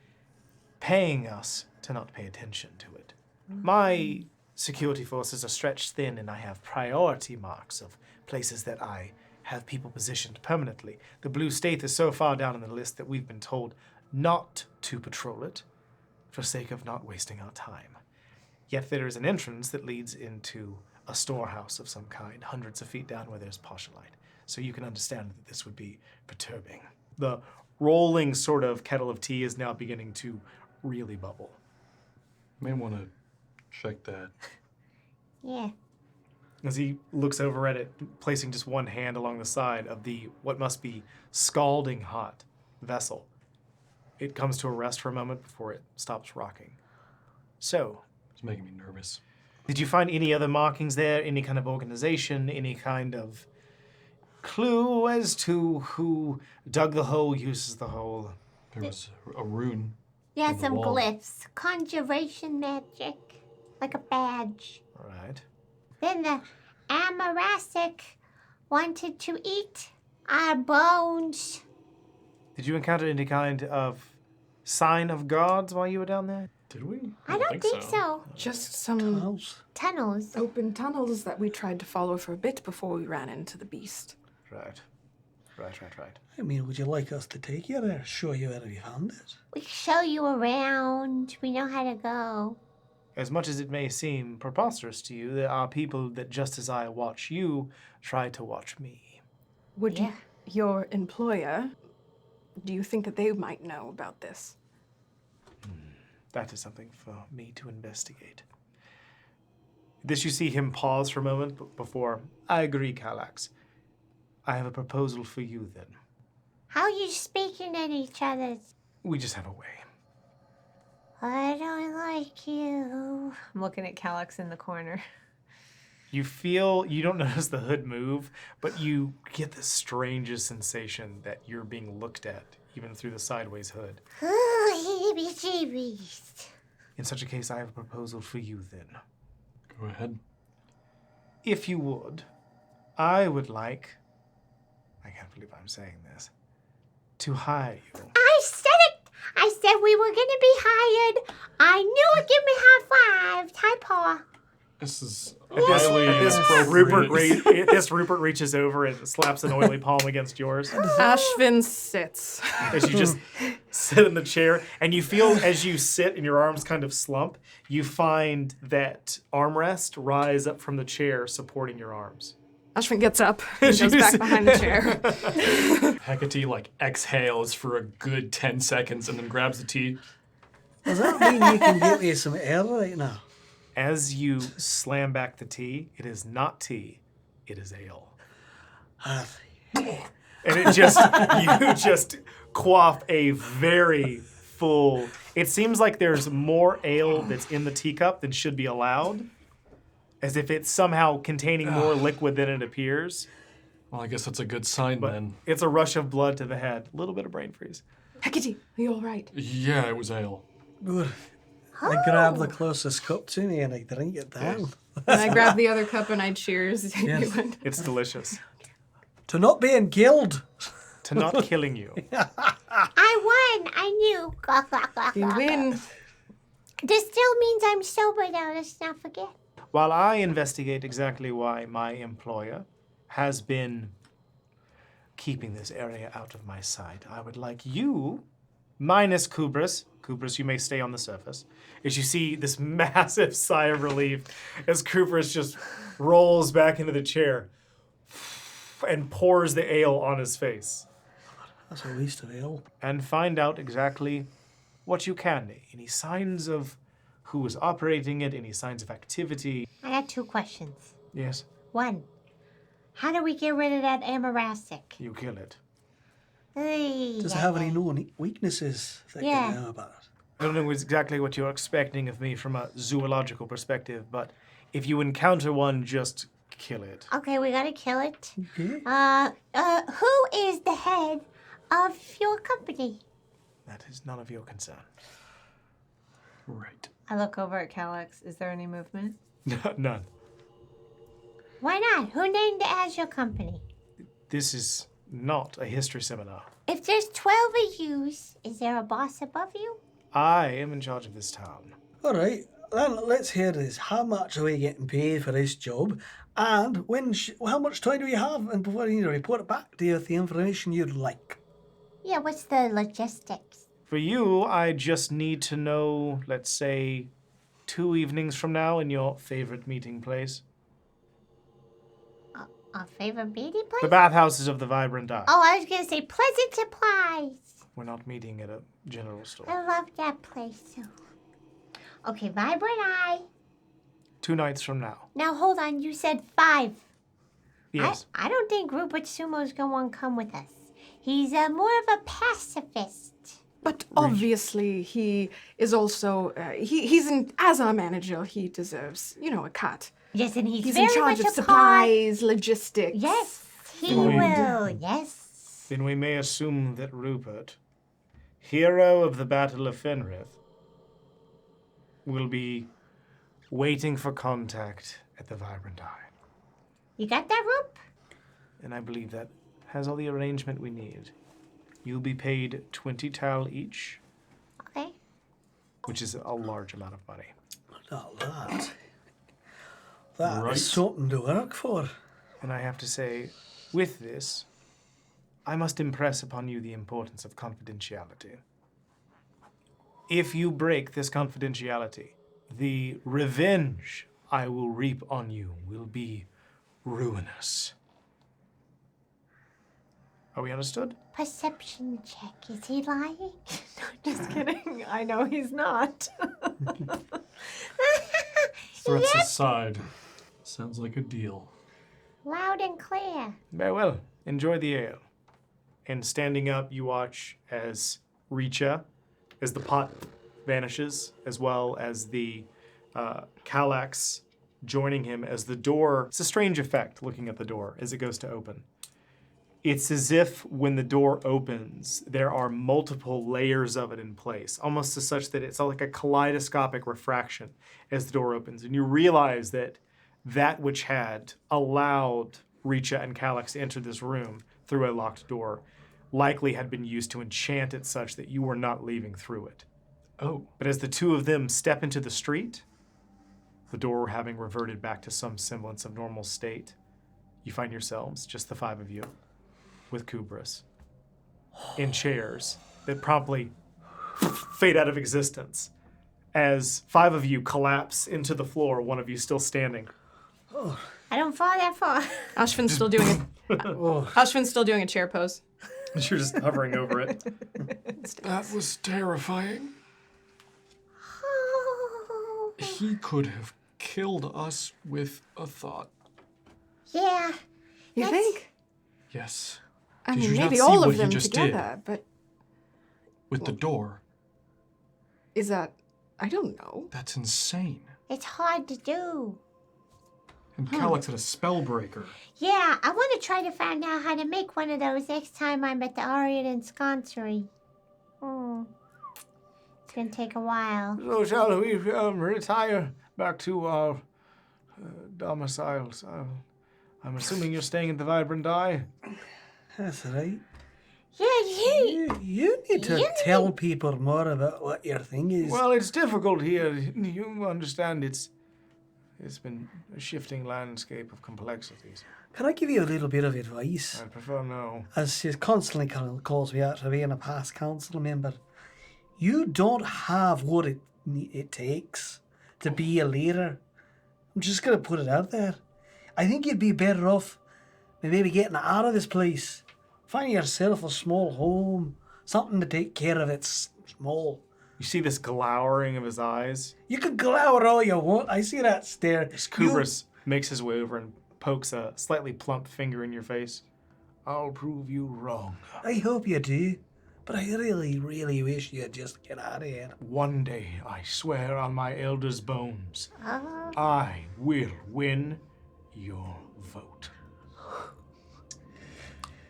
paying us to not pay attention to it. My security forces are stretched thin, and I have priority marks of places that I have people positioned permanently. The Blue Staith is so far down on the list that we've been told not to patrol it for sake of not wasting our time. Yet there is an entrance that leads into a storehouse of some kind, hundreds of feet down where there's postulite. So you can understand that this would be perturbing. The rolling sort of kettle of tea is now beginning to really bubble. May want to check that. Yeah. as he looks over at it, placing just one hand along the side of the what must be scalding hot vessel. It comes to a rest for a moment before it stops rocking. So, It's making me nervous. did you find any other markings there? Any kind of organization? Any kind of clue as to who dug the hole, uses the hole? There was a rune. Yeah, In the some wall. glyphs. Conjuration magic. Like a badge. All right. Then the Amarasic wanted to eat our bones. Did you encounter any kind of sign of gods while you were down there? Did we? I don't think so. Just some Tunnels. Tunnels. open tunnels that we tried to follow for a bit before we ran into the beast. Right. Right. I mean, would you like us to take you there, show you where we found it? We can show you around. We know how to go. As much as it may seem preposterous to you, there are people that just as I watch you, try to watch me. Would Yeah. your employer, do you think that they might know about this? That is something for me to investigate. This you see him pause for a moment before, I agree, Kallax. I have a proposal for you then. How are you speaking at each other? We just have a way. I don't like you. I'm looking at Calyx in the corner. You don't notice the hood move, but you get the strangest sensation that you're being looked at, even through the sideways hood. Oh, heebie-jeebies. In such a case, I have a proposal for you then. Go ahead. If you would, I would like, I can't believe I'm saying this, to hire you. I said it. I said we were gonna be hired. I knew it. Give me high five. Hi, Paw. This is Rupert reaches over and slaps an oily palm against yours Ashvin sits. as you just sit in the chair, and you feel as you sit and your arms kind of slump, you find that armrest rise up from the chair supporting your arms. Ashvin gets up and goes back behind the chair. Hecate exhales for a good 10 seconds and then grabs the tea. Does that mean you can get me some air right now? As you slam back the tea, it is not tea, it is ale. And it just, you just quaff a very full, it seems like there's more ale that's in the teacup than should be allowed, as if it's somehow containing more liquid than it appears. Well, I guess that's a good sign But then. it's a rush of blood to the head, a little bit of brain freeze. Hecate, are you all right? Yeah, it was ale. Good. I grab the closest cup to me and I drink it down. And I grab the other cup and I cheers. Yes. Iwin. It's delicious. To not being killed. To not killing you. I won. I knew. You win. This still means I'm sober now. Let's not forget. While I investigate exactly why my employer has been keeping this area out of my sight, I would like you, minus Kubris, you may stay on the surface, as you see this massive sigh of relief as Kubris just rolls back into the chair and pours the ale on his face. That's a waste of ale. And find out exactly what you can. Any signs of who is operating it, any signs of activity. I got 2 questions. Yes, One, how do we get rid of that Amarasic? you kill it. Does it have any known weaknesses that you Yeah. know about it? I don't know exactly what you're expecting of me from a zoological perspective, but if you encounter one, just kill it. Okay, we gotta kill it. Okay. Who is the head of your company? That is none of your concern. Right. I look over at Calyx. Is there any movement? None. Why not? Who named it as your company? This is not a history seminar. If there's 12 of yous, is there a boss above you? I am in charge of this town. All right. Then let's hear this. How much are we getting paid for this job? And how much time do we have? And before you report it back to you with the information you'd like. Yeah, what's the logistics? For you, I just need to know, let's say, 2 evenings from now in your favorite meeting place. Our favorite meeting place? The bathhouses of the Vibrant Eye. Oh, I was gonna say Pleasant Supplies. We're not meeting at a general store. I love that place too. Okay, Vibrant Eye. 2 nights from now. Now hold on, you said 5. Yes. I don't think Rupert Sumo's gonna want to come with us. He's more of a pacifist. But obviously, he is also, as our manager, he deserves, a cut. Yes, and he's He's very in charge much of a supplies, logistics. Yes, he Then we- will. Yes. Then we may assume that Rupert, hero of the Battle of Fenrith, will be waiting for contact at the Vibrant Eye. You got that, Rup? And I believe that has all the arrangement we need. You'll be paid 20 tal each, Okay. which is a large amount of money. Not that. That Right. is something to work for. And I have to say, with this, I must impress upon you the importance of confidentiality. If you break this confidentiality, the revenge I will reap on you will be ruinous. Are we understood? Perception check. Is he lying? Just kidding. I know he's not. Threats aside, sounds like a deal. Loud and clear. Very well. Enjoy the ale. And standing up, you watch as Richa, as the pot vanishes, as well as the Kallax joining him as the door. It's a strange effect looking at the door as it goes to open. It's as if when the door opens, there are multiple layers of it in place, almost as such that it's like a kaleidoscopic refraction as the door opens. And you realize that that which had allowed Richa and Kallax to enter this room through a locked door likely had been used to enchant it such that you were not leaving through it. Oh, But as the two of them step into the street, the door having reverted back to some semblance of normal state, you find yourselves, just the 5 of you, with Kubris, in chairs that promptly fade out of existence as 5 of you collapse into the floor, one of you still standing. I don't fall that far. Ashvin's still doing Ashvin's still doing a chair pose. You're just hovering over it. that was terrifying. Oh. He could have killed us with a thought. Yeah. You That's- think? Yes. I Did mean, you not maybe see all what of he them just together, but With the door. is that? I don't know. That's insane. It's hard to do. And Kallax had a spell breaker. Yeah, I want to try to find out how to make one of those next time I'm at the Arian Ensconcery. It's going to take a while. So shall we retire back to our domiciles? I'm assuming you're staying at the Vibrant Eye? That's right. Yeah, You need to tell people more about what your thing is. Well, it's difficult here. You understand it's been a shifting landscape of complexities. Can I give you a little bit of advice? I prefer no. As she constantly calls me out for being a past council member, you don't have what it takes to be a leader. I'm just going to put it out there. I think you'd be better off maybe getting out of this place. Find yourself a small home, something to take care of its small. You see this glowering of his eyes? You can glower all you want. I see that stare. As Kubris makes his way over and pokes a slightly plump finger in your face. I'll prove you wrong. I hope you do. But I really, really wish you'd just get out of here. One day, I swear on my elder's bones, Oh. I will win your vote.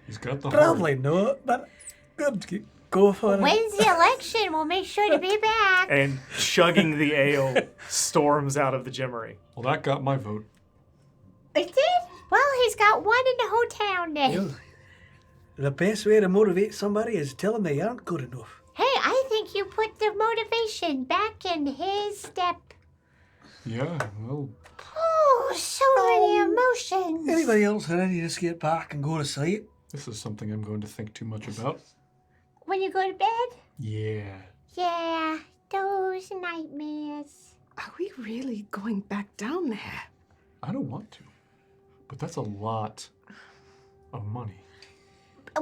He's got the Probably not, but good. Go for it. When's the election? We'll make sure to be back. And chugging the ale, storms out of the gymmery. Well, that got my vote. It did? Well, he's got one in the whole town then. Well, the best way to motivate somebody is tell them they aren't good enough. Hey, I think you put the motivation back in his step. Yeah, well, Oh, so many emotions. Anybody else ready to just get back and go to sleep? this is something I'm going to think too much about. When you go to bed? Yeah. Yeah, those nightmares. Are we really going back down there? I don't want to. But that's a lot of money.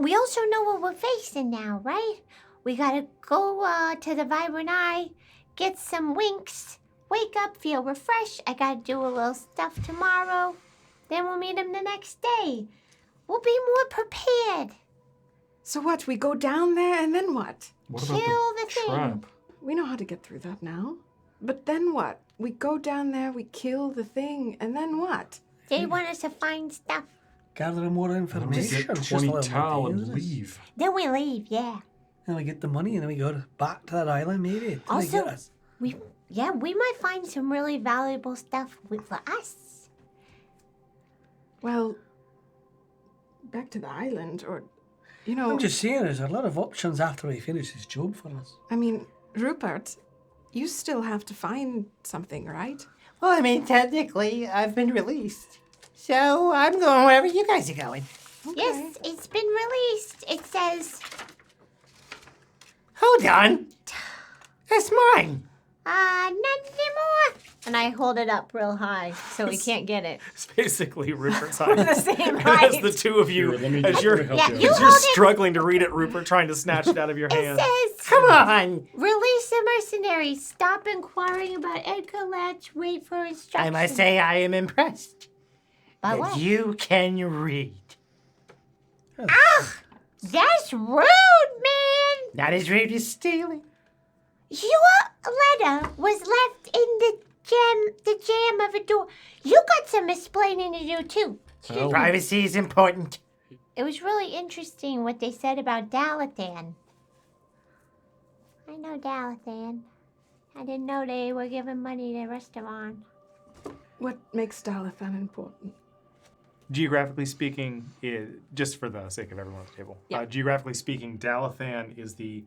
We also know what we're facing now, right? We gotta go to the Vibrant Eye, get some winks, wake up, feel refreshed. I gotta do a little stuff tomorrow. Then we'll meet him the next day. We'll be more prepared. So what? We go down there and then what? What about Kill the thing. trap? We know how to get through that now. But then what? We go down there, we kill the thing, and then what? They want us to find stuff. Gathering more We information. get It's just 20 a little towel more and dangerous. leave. Then we leave, yeah. Then we get the money and then we go back to that island, maybe. Then we Also, get us. we might find some really valuable stuff for us. Well, back to the island, or, you know, I'm just saying, there's a lot of options after we finish this job for us. I mean, Rupert, you still have to find something, right? Well, I mean, technically, I've been released. So I'm going wherever you guys are going. Yes, it's been released. It says, Hold on. That's mine. not anymore. And I hold it up real high so we can't get it. It's basically Rupert's hiding. The same As height. the two of you, Here, let me as you're, help Yeah, you. you as you're hold it. struggling to read it, Rupert trying to snatch it out of your It hand. says, Come on. release the mercenaries. Stop inquiring about Edgar Latch. Wait for instructions. I must say I am impressed By that what? you can read. That's rude, man. Not as rude as stealing. Your letter was left in the jam of a door. You got some explaining to do too. Oh. Privacy is important. It was really interesting what they said about Dalathan. I know Dalathan. I didn't know they were giving money to Restaurant. What makes Dalathan important? Geographically speaking, just for the sake of everyone at the table, geographically speaking, Dalathan is the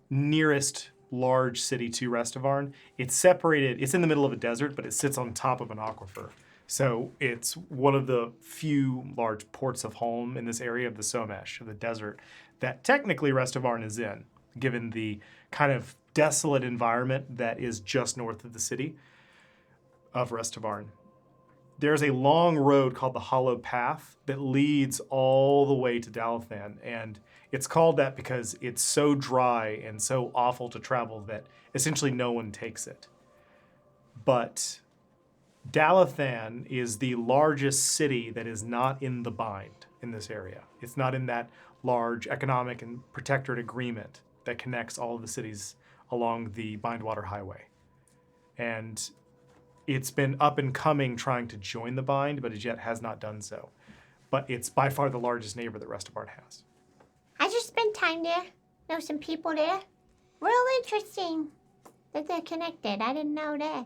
nearest large city to Restavarn. It's separated, it's in the middle of a desert, but it sits on top of an aquifer. So it's one of the few large ports of home in this area of the Somesh, of the desert, that technically Restavarn is in, given the kind of desolate environment that is just north of the city of Restavarn. There's a long road called the Hollow Path that leads all the way to Dalathan, and it's called that because it's so dry and so awful to travel that essentially no one takes it. But Dalathan is the largest city that is not in the bind in this area. It's not in that large economic and protectorate agreement that connects all of the cities along the Bindwater Highway. And it's been up and coming trying to join the bind, but as yet has not done so. But it's by far the largest neighbor that Restavarn has. I just spent time there. Know some people there. Real interesting that they're connected. I didn't know that.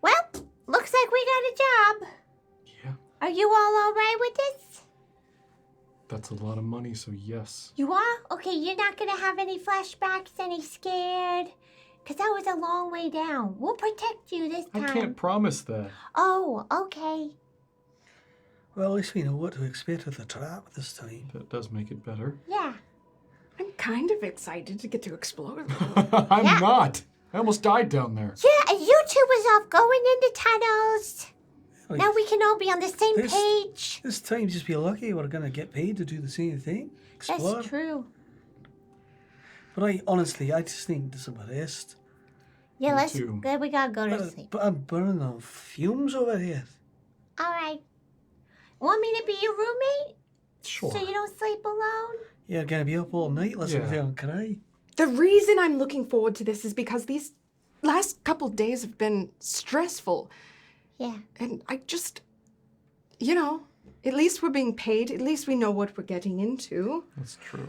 Well, looks like we got a job. Yeah, Are you all right with this? that's a lot of money, so yes. You are? Okay, you're not gonna have any flashbacks, any scared? Because that was a long way down. We'll protect you this I time. can't promise that. Oh, okay. Well, at least we know what to expect with the trap this time. That does make it better. Yeah. I'm kind of excited to get to explore. though. I'm Yeah. not. I almost died down there. Yeah, and you two was off going into tunnels. Like, Now we can all be on the same This- page. this time, just be lucky we're going to get paid to do the same thing. Explore. That's true. But I just need some rest. Yeah, Me let's. too. Then we gotta go to sleep. But I'm burning on fumes over here. All right. Want me to be your roommate Sure. so you don't sleep alone? You're going to be up all night listening Yeah. to them cry. The reason I'm looking forward to this is because these last couple days have been stressful. Yeah. And I just, at least we're being paid. At least we know what we're getting into. That's true.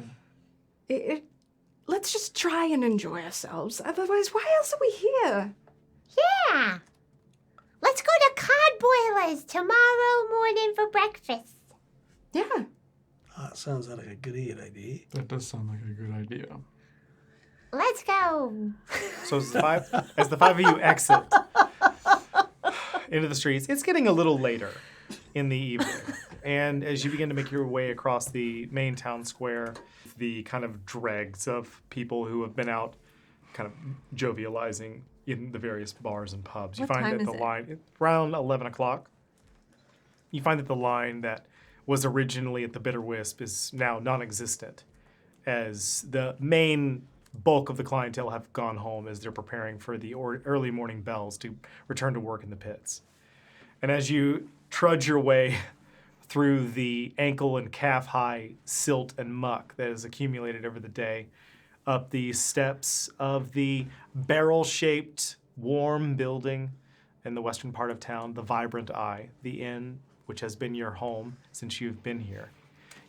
Let's just try and enjoy ourselves. Otherwise, why else are we here? Yeah. Let's go to Cod Boilers tomorrow morning for breakfast. Yeah. That sounds like a great idea. That does sound like a good idea. Let's go. So as the five of you exit into the streets, it's getting a little later in the evening. And as you begin to make your way across the main town square, the kind of dregs of people who have been out kind of jovializing in the various bars and pubs. You What find time that is the it? line, around 11 o'clock, you find that the line that was originally at the Bitter Wisp is now non-existent, as the main bulk of the clientele have gone home as they're preparing for the early morning bells to return to work in the pits. And as you trudge your way through the ankle and calf high silt and muck that has accumulated over the day, up the steps of the barrel-shaped, warm building in the western part of town, the Vibrant Eye, the inn which has been your home since you've been here,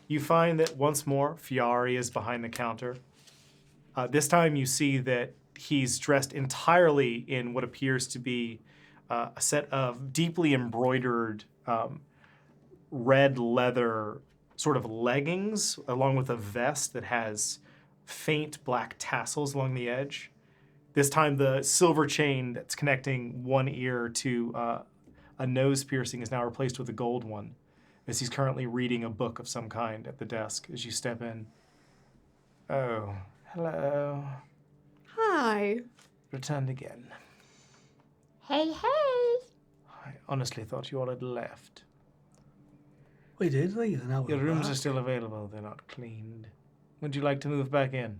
you find that once more Fiari is behind the counter. This time you see that he's dressed entirely in what appears to be a set of deeply embroidered red leather sort of leggings, along with a vest that has faint black tassels along the edge. This time the silver chain that's connecting one ear to a nose piercing is now replaced with a gold one, as he's currently reading a book of some kind at the desk as you step in. Oh, hello. Hi. Returned again. Hey, hey. I honestly thought you all had left. We did leave, and now we're Your rooms back. are still available, they're not cleaned. Would you like to move back in?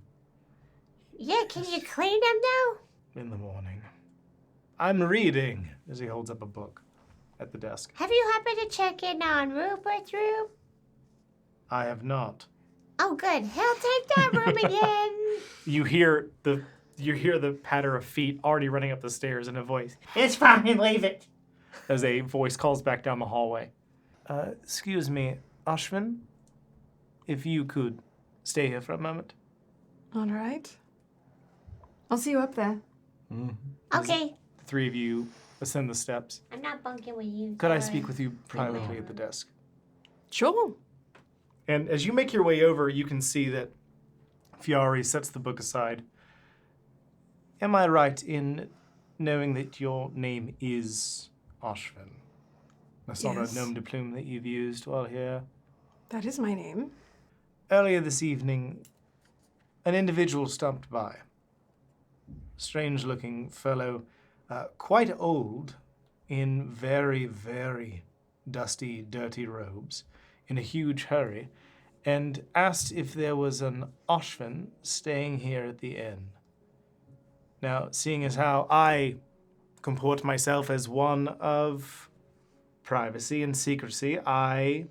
Yeah, can you clean them now? In the morning. I'm reading, as he holds up a book at the desk. Have you happened to check in on Rupert's room? I have not. Oh, good. He'll take that room again. You hear the patter of feet already running up the stairs in a voice. It's fine, leave it. As a voice calls back down the hallway. Excuse me, Ashvin? If you could stay here for a moment. All right. I'll see you up there. Okay. The three of you ascend the steps. I'm not bunking with you. Could I sorry. speak with you privately at the desk? Sure. And as you make your way over, you can see that Fiari sets the book aside. Am I right in knowing that your name is Ashvin? That's not Yes. a nom de plume that you've used while here. That is my name. Earlier this evening, an individual stopped by. Strange-looking fellow, quite old, in very, very dusty, dirty robes, in a huge hurry, and asked if there was an Ashvin staying here at the inn. Now, seeing as how I comport myself as one of privacy and secrecy, I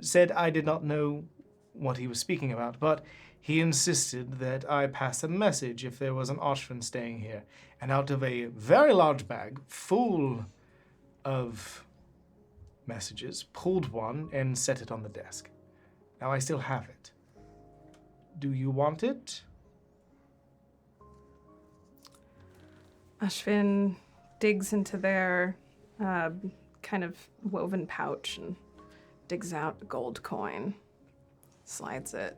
said I did not know what he was speaking about, but he insisted that I pass a message if there was an Ashvin staying here, and out of a very large bag full of messages, pulled one and set it on the desk. Now I still have it. Do you want it? Ashvin digs into their kind of woven pouch and digs out a gold coin, slides it.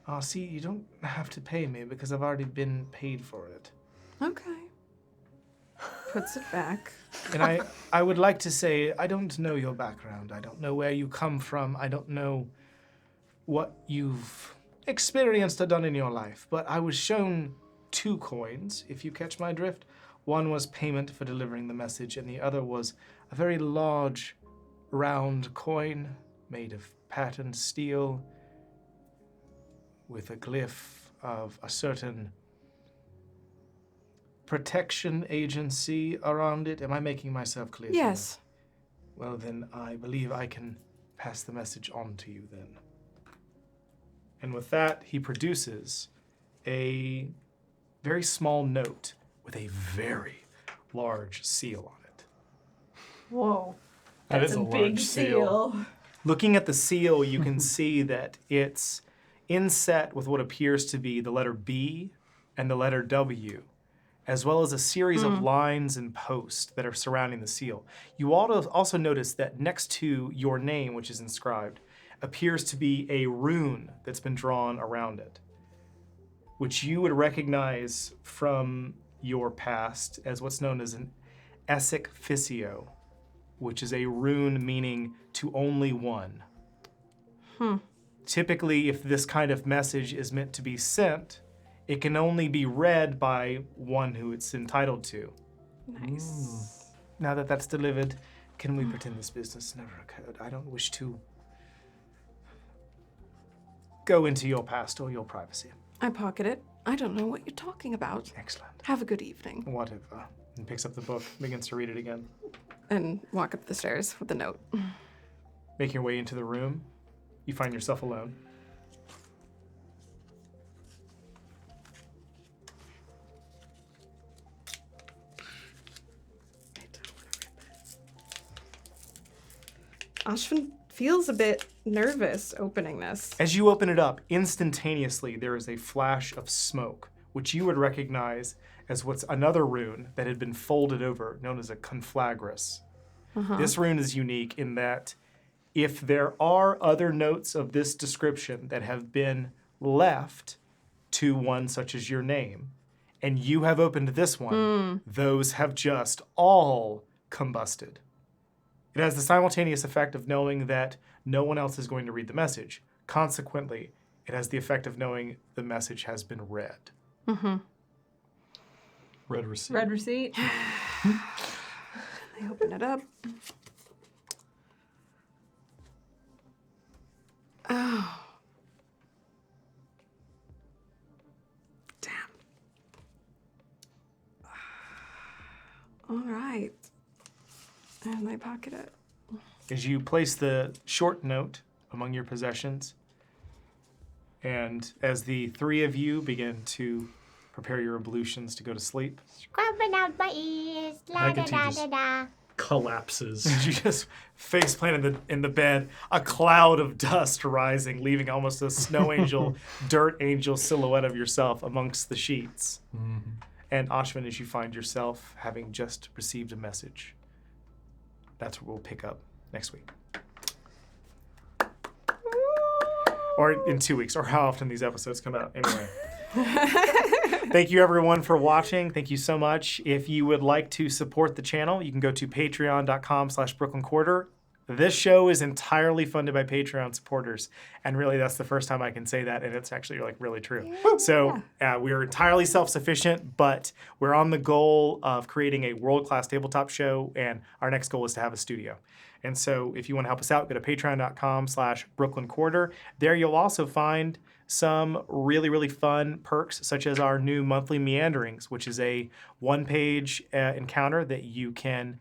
Ah, see, you don't have to pay me because I've already been paid for it. Okay. Puts it back. And I would like to say, I don't know your background. I don't know where you come from. I don't know what you've experienced or done in your life. But I was shown 2 coins, if you catch my drift. One was payment for delivering the message, and the other was a very large, round coin made of patterned steel with a glyph of a certain protection agency around it. Am I making myself clear? Yes. Well, then I believe I can pass the message on to you then. And with that, he produces a very small note with a very large seal on it. Whoa. That That's is a a big large seal. Looking at the seal, you can see that it's inset with what appears to be the letter B and the letter W, as well as a series of lines and posts that are surrounding the seal. You also notice that next to your name, which is inscribed, appears to be a rune that's been drawn around it, which you would recognize from your past as what's known as an Essek Physio, which is a rune meaning to only one. Typically, if this kind of message is meant to be sent, it can only be read by one who it's entitled to. Nice. Now that that's delivered, can we pretend this business never occurred? I don't wish to go into your past or your privacy. I pocket it. I don't know what you're talking about. Excellent. Have a good evening. Whatever. And picks up the book, begins to read it again. And walk up the stairs with the note. Making your way into the room, you find yourself alone. Ashvin feels a bit nervous opening this. As you open it up, instantaneously there is a flash of smoke, which you would recognize as what's another rune that had been folded over, known as a conflagris. This rune is unique in that if there are other notes of this description that have been left to one such as your name, and you have opened this one, those have just all combusted. It has the simultaneous effect of knowing that no one else is going to read the message. Consequently, it has the effect of knowing the message has been read. Red receipt. Red receipt. I open it up. Oh. Damn. All right. And I pocket it. As you place the short note among your possessions, and as the three of you begin to prepare your ablutions to go to sleep, Scrubbing out my ears. La da da da da. Collapses. you just face plant in the bed, a cloud of dust rising, leaving almost a snow angel, dirt angel silhouette of yourself amongst the sheets. And Ashvin, as you find yourself having just received a message. That's what we'll pick up next week. Or in 2 weeks, or how often these episodes come out. Anyway. Thank you, everyone, for watching. Thank you so much. If you would like to support the channel, you can go to patreon.com/BrooklynQuarter. This show is entirely funded by Patreon supporters. And really, that's the first time I can say that, and it's actually really true. So we are entirely self-sufficient, but we're on the goal of creating a world-class tabletop show, and our next goal is to have a studio. And so if you want to help us out, go to patreon.com/BrooklynQuarter. There you'll also find some really, really fun perks, such as our new monthly meanderings, which is a one-page encounter that you can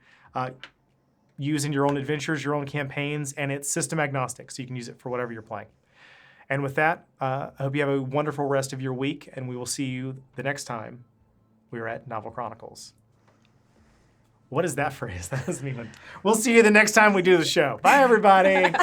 use in your own adventures, your own campaigns, and it's system agnostic, so you can use it for whatever you're playing. And with that, I hope you have a wonderful rest of your week, and we will see you the next time we're at Novel Chronicles. What is that phrase? That doesn't even... We'll see you the next time we do the show. Bye, everybody.